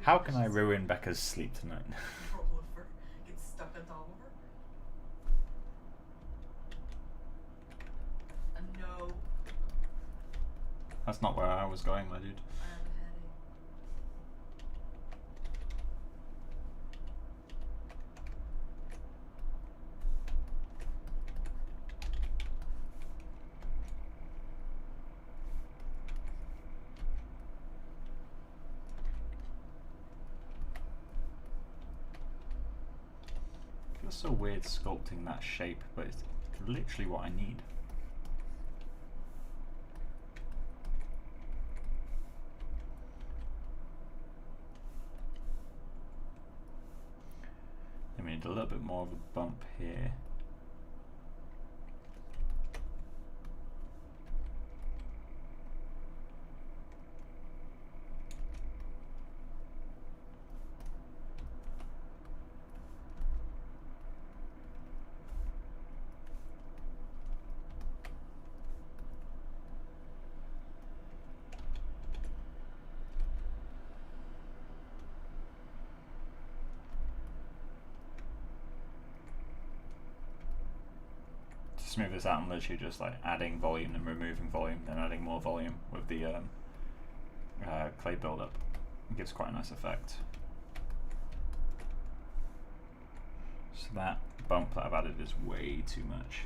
How can I ruin Becca's sleep tonight? Roll over. Get stuck on top of her. No. That's not where I was going, my dude. I have a headache. It feels so weird sculpting that shape, but it's literally what I need. Then we need a little bit more of a bump here. To smooth this out, I'm literally just like adding volume and removing volume, then adding more volume with the clay buildup. It gives quite a nice effect. So that bump that I've added is way too much.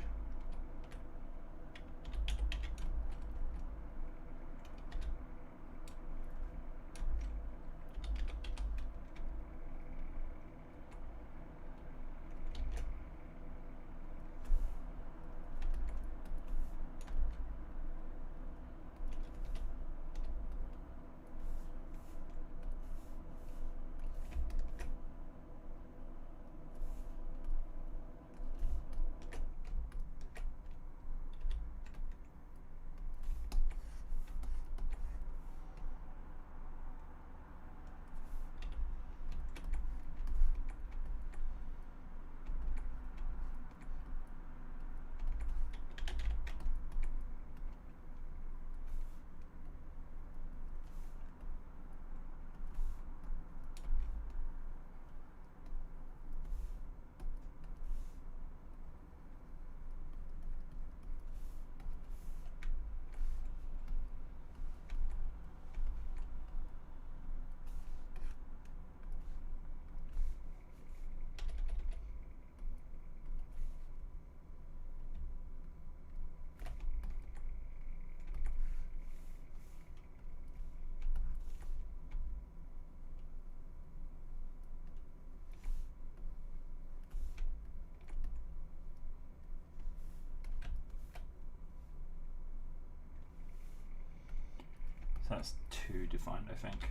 So that's too defined, I think.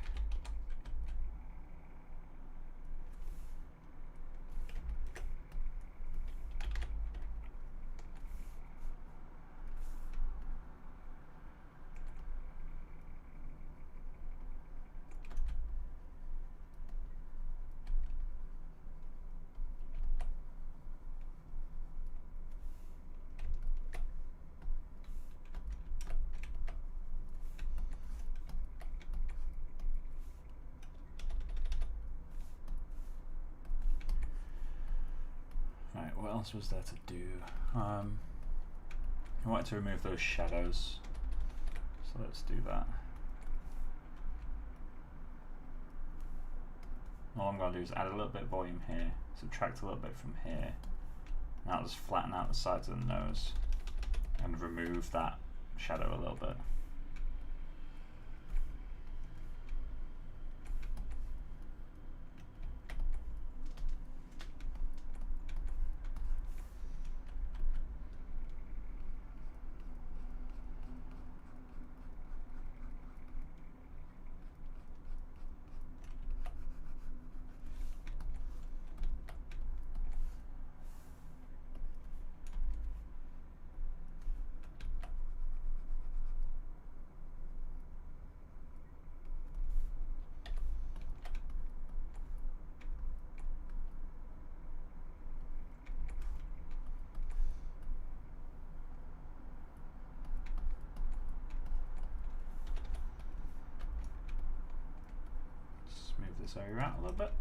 Right, what else was there to do? I wanted to remove those shadows, so let's do that. All I'm going to do is add a little bit of volume here, subtract a little bit from here, and I'll just flatten out the sides of the nose and remove that shadow a little bit. this area out a little bit.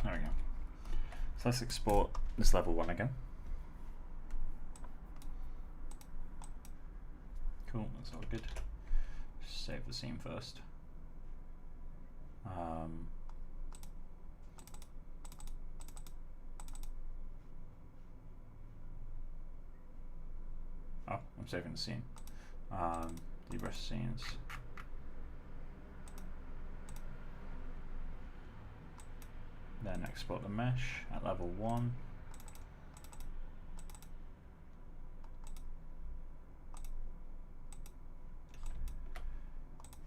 There we go. So let's export this level 1 again. Cool, that's all good. Just save the scene first. Oh, I'm saving the scene. Debrush scenes. Then export the mesh at level 1.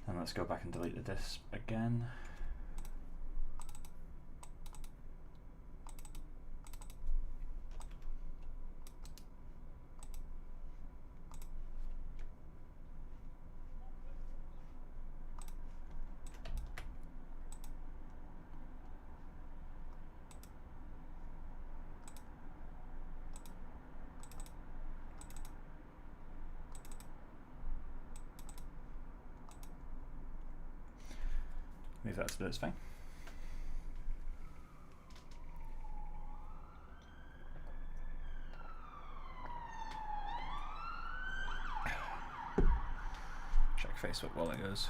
And let's go back and delete the disk again. Leave that to do its thing. Check Facebook while it goes.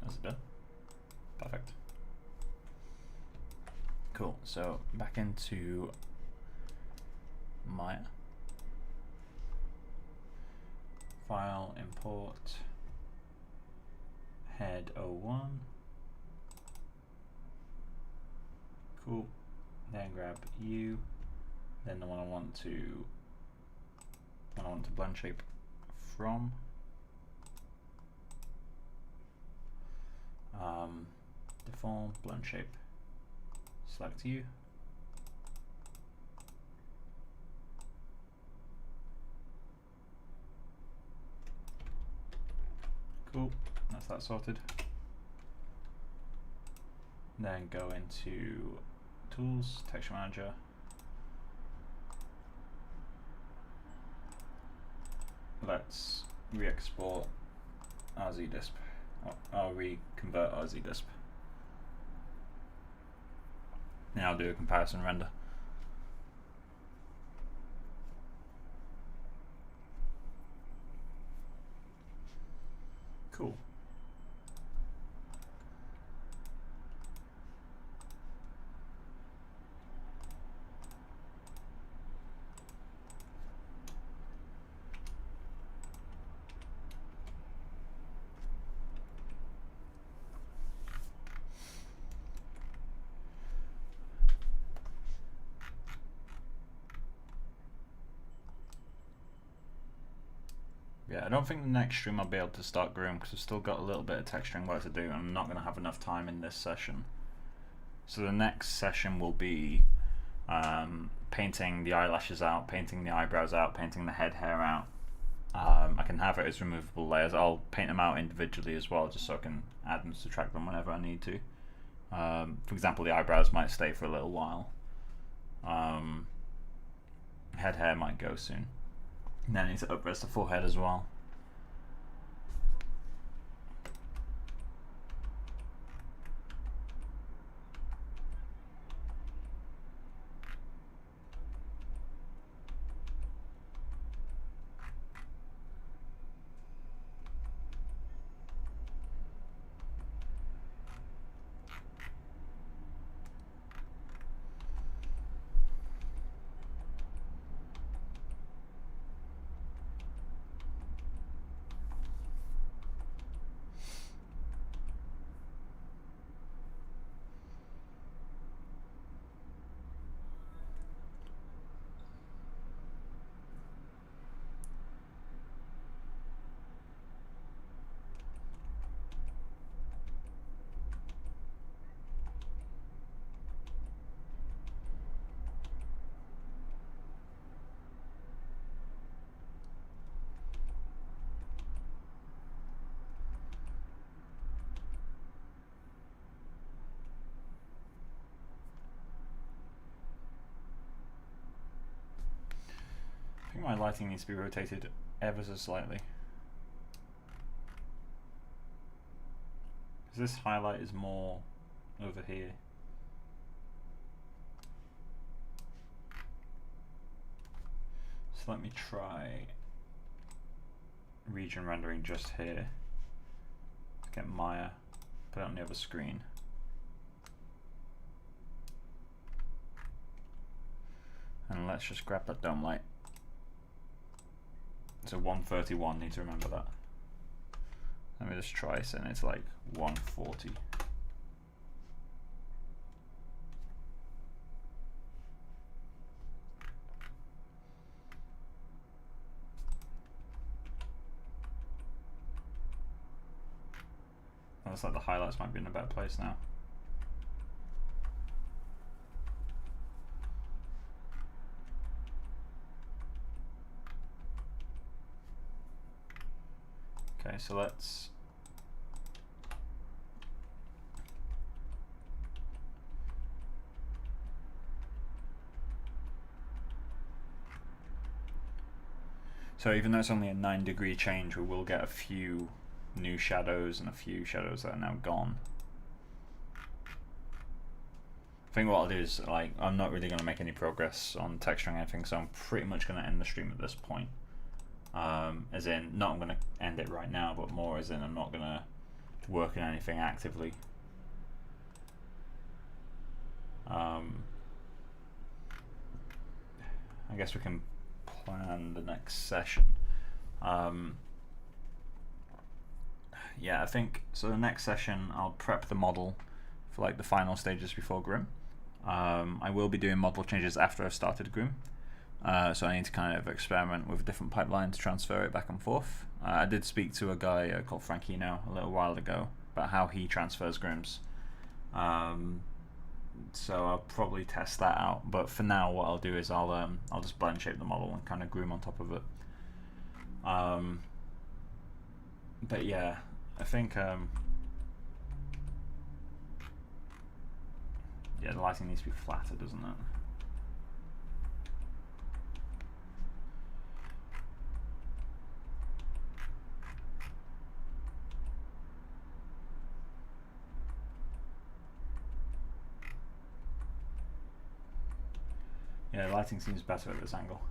That's it done. Perfect. Cool, so back into Maya. File, import, head 01. Cool. Then grab U. Then the one I want to blend shape from. Deform, blend shape, select U. Cool, that's that sorted. Then go into Tools, Texture Manager. Let's re-export RZDisp. I'll reconvert RZDisp. Now I'll do a comparison render. Cool. Yeah, I don't think the next stream I'll be able to start growing because I've still got a little bit of texturing work to do and I'm not going to have enough time in this session. So the next session will be painting the eyelashes out, painting the eyebrows out, painting the head hair out, I can have it as removable layers. I'll paint them out individually as well, just so I can add and subtract them whenever I need to. For example, the eyebrows might stay for a little while. Head hair might go soon. And then I need to up-res the forehead as well. I think my lighting needs to be rotated ever so slightly. Because this highlight is more over here. So let me try region rendering just here. Get Maya, put it on the other screen. And let's just grab that dome light. So 131, need to remember that. Let me just try setting it to like 140. Looks like the highlights might be in a better place now. Okay, so let's even though it's only a 9-degree change, we will get a few new shadows and a few shadows that are now gone. I think what I'll do is, like, I'm not really going to make any progress on texturing anything, so I'm pretty much going to end the stream at this point. As in, not I'm going to end it right now, but more as in I'm not going to work on anything actively. I guess we can plan the next session. Yeah, I think so. The next session, I'll prep the model for like the final stages before Grim. I will be doing model changes after I've started Grim. So I need to kind of experiment with different pipelines, transfer it back and forth. I did speak to a guy called Frankino a little while ago about how he transfers Grims. So I'll probably test that out. But for now, what I'll do is I'll just blend shape the model and kind of groom on top of it. But yeah, I think yeah, the lighting needs to be flatter, doesn't it? Yeah, lighting seems better at this angle.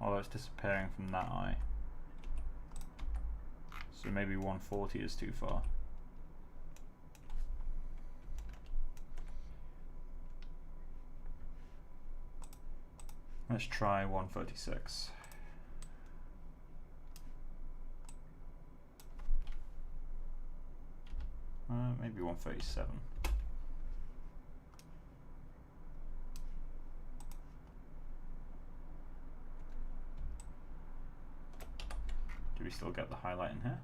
Although it's disappearing from that eye. So maybe 140 is too far. Let's try 136. Maybe 137. Do we still get the highlight in here?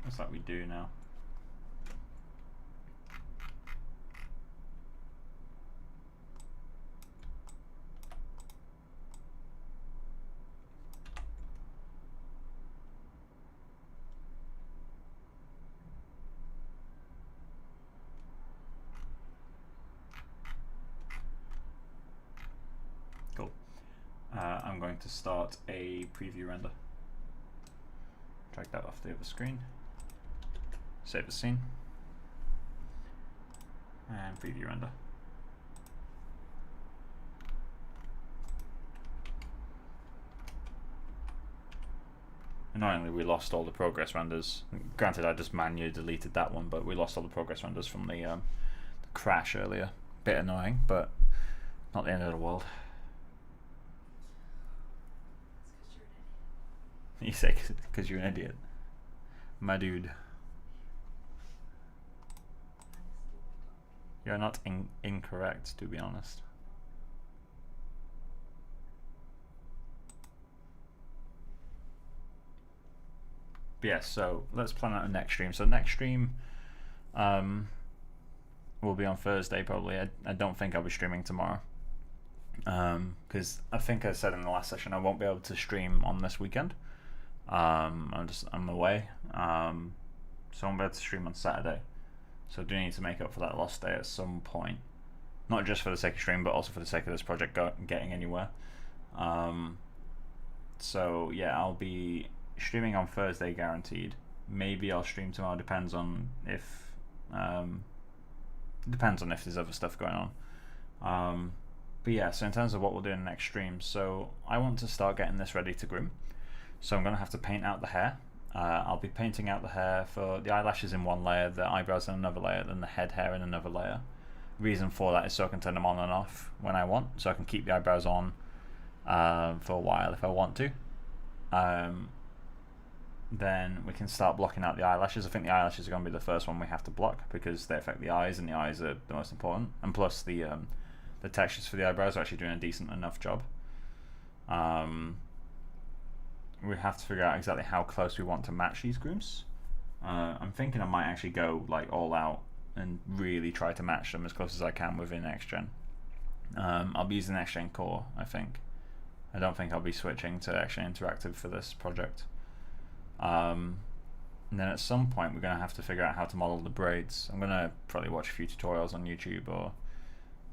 Looks like we do now. Cool. I'm going to start a preview render. Drag that off the other screen. Save the scene. And preview render. Annoyingly, we lost all the progress renders. Granted, I just manually deleted that one, but we lost all the progress renders from the crash earlier. Bit annoying, but not the end of the world. You say because you're an idiot. My dude. You're not incorrect, to be honest. But yeah, so let's plan out a next stream. So next stream will be on Thursday probably. I don't think I'll be streaming tomorrow. Because I think I said in the last session I won't be able to stream on this weekend. I'm away. So I won't be able to stream on Saturday. So I do need to make up for that lost day at some point. Not just for the sake of stream, but also for the sake of this project getting anywhere. So yeah, I'll be streaming on Thursday guaranteed. Maybe I'll stream tomorrow, depends on if there's other stuff going on. But yeah, so in terms of what we'll do in the next stream, so I want to start getting this ready to groom. So I'm going to have to paint out the hair. I'll be painting out the hair for the eyelashes in one layer, the eyebrows in another layer, then the head hair in another layer. Reason for that is so I can turn them on and off when I want, so I can keep the eyebrows on for a while if I want to. Then we can start blocking out the eyelashes. I think the eyelashes are going to be the first one we have to block because they affect the eyes, and the eyes are the most important. And plus the textures for the eyebrows are actually doing a decent enough job. We have to figure out exactly how close we want to match these grooms. I'm thinking I might actually go like all out and really try to match them as close as I can within Next-Gen. I'll be using Next-Gen Core, I think. I don't think I'll be switching to actually Interactive for this project. And then at some point we're going to have to figure out how to model the braids. I'm going to probably watch a few tutorials on YouTube or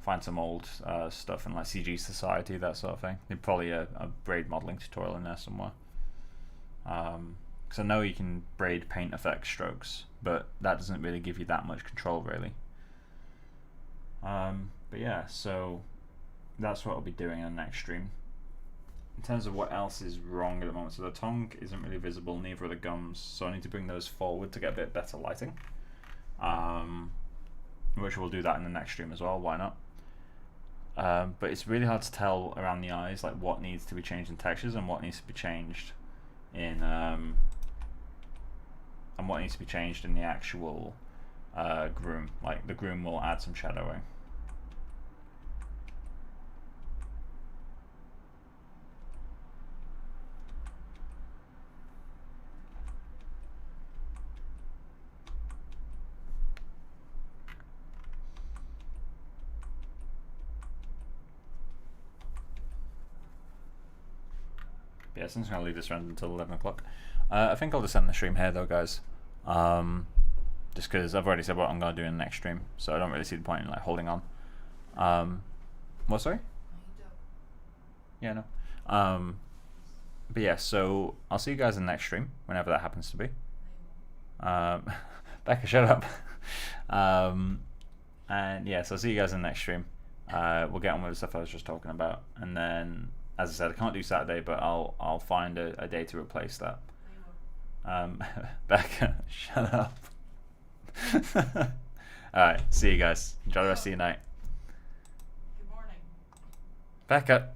find some old stuff in like CG Society, that sort of thing. There's probably a braid modeling tutorial in there somewhere. Because I know you can braid paint effect strokes, but that doesn't really give you that much control really. But yeah, so that's what I'll be doing in the next stream. In terms of what else is wrong at the moment, so the tongue isn't really visible, neither are the gums, so I need to bring those forward to get a bit better lighting. Which we'll do that in the next stream as well, why not? But it's really hard to tell around the eyes like what needs to be changed in textures and what needs to be changed in the actual groom. Like the groom will add some shadowing. Yeah, since I'm going to leave this render until 11 o'clock. I think I'll just end the stream here though, guys. Just because I've already said what I'm going to do in the next stream, so I don't really see the point in like holding on. What, sorry? Yeah, no. But yeah, so I'll see you guys in the next stream, whenever that happens to be. Becca, shut up. And yeah, so I'll see you guys in the next stream. We'll get on with the stuff I was just talking about, and then, as I said, I can't do Saturday, but I'll find a day to replace that. Becca, shut up. Alright, see you guys. Enjoy the rest of your night. Good morning. Becca.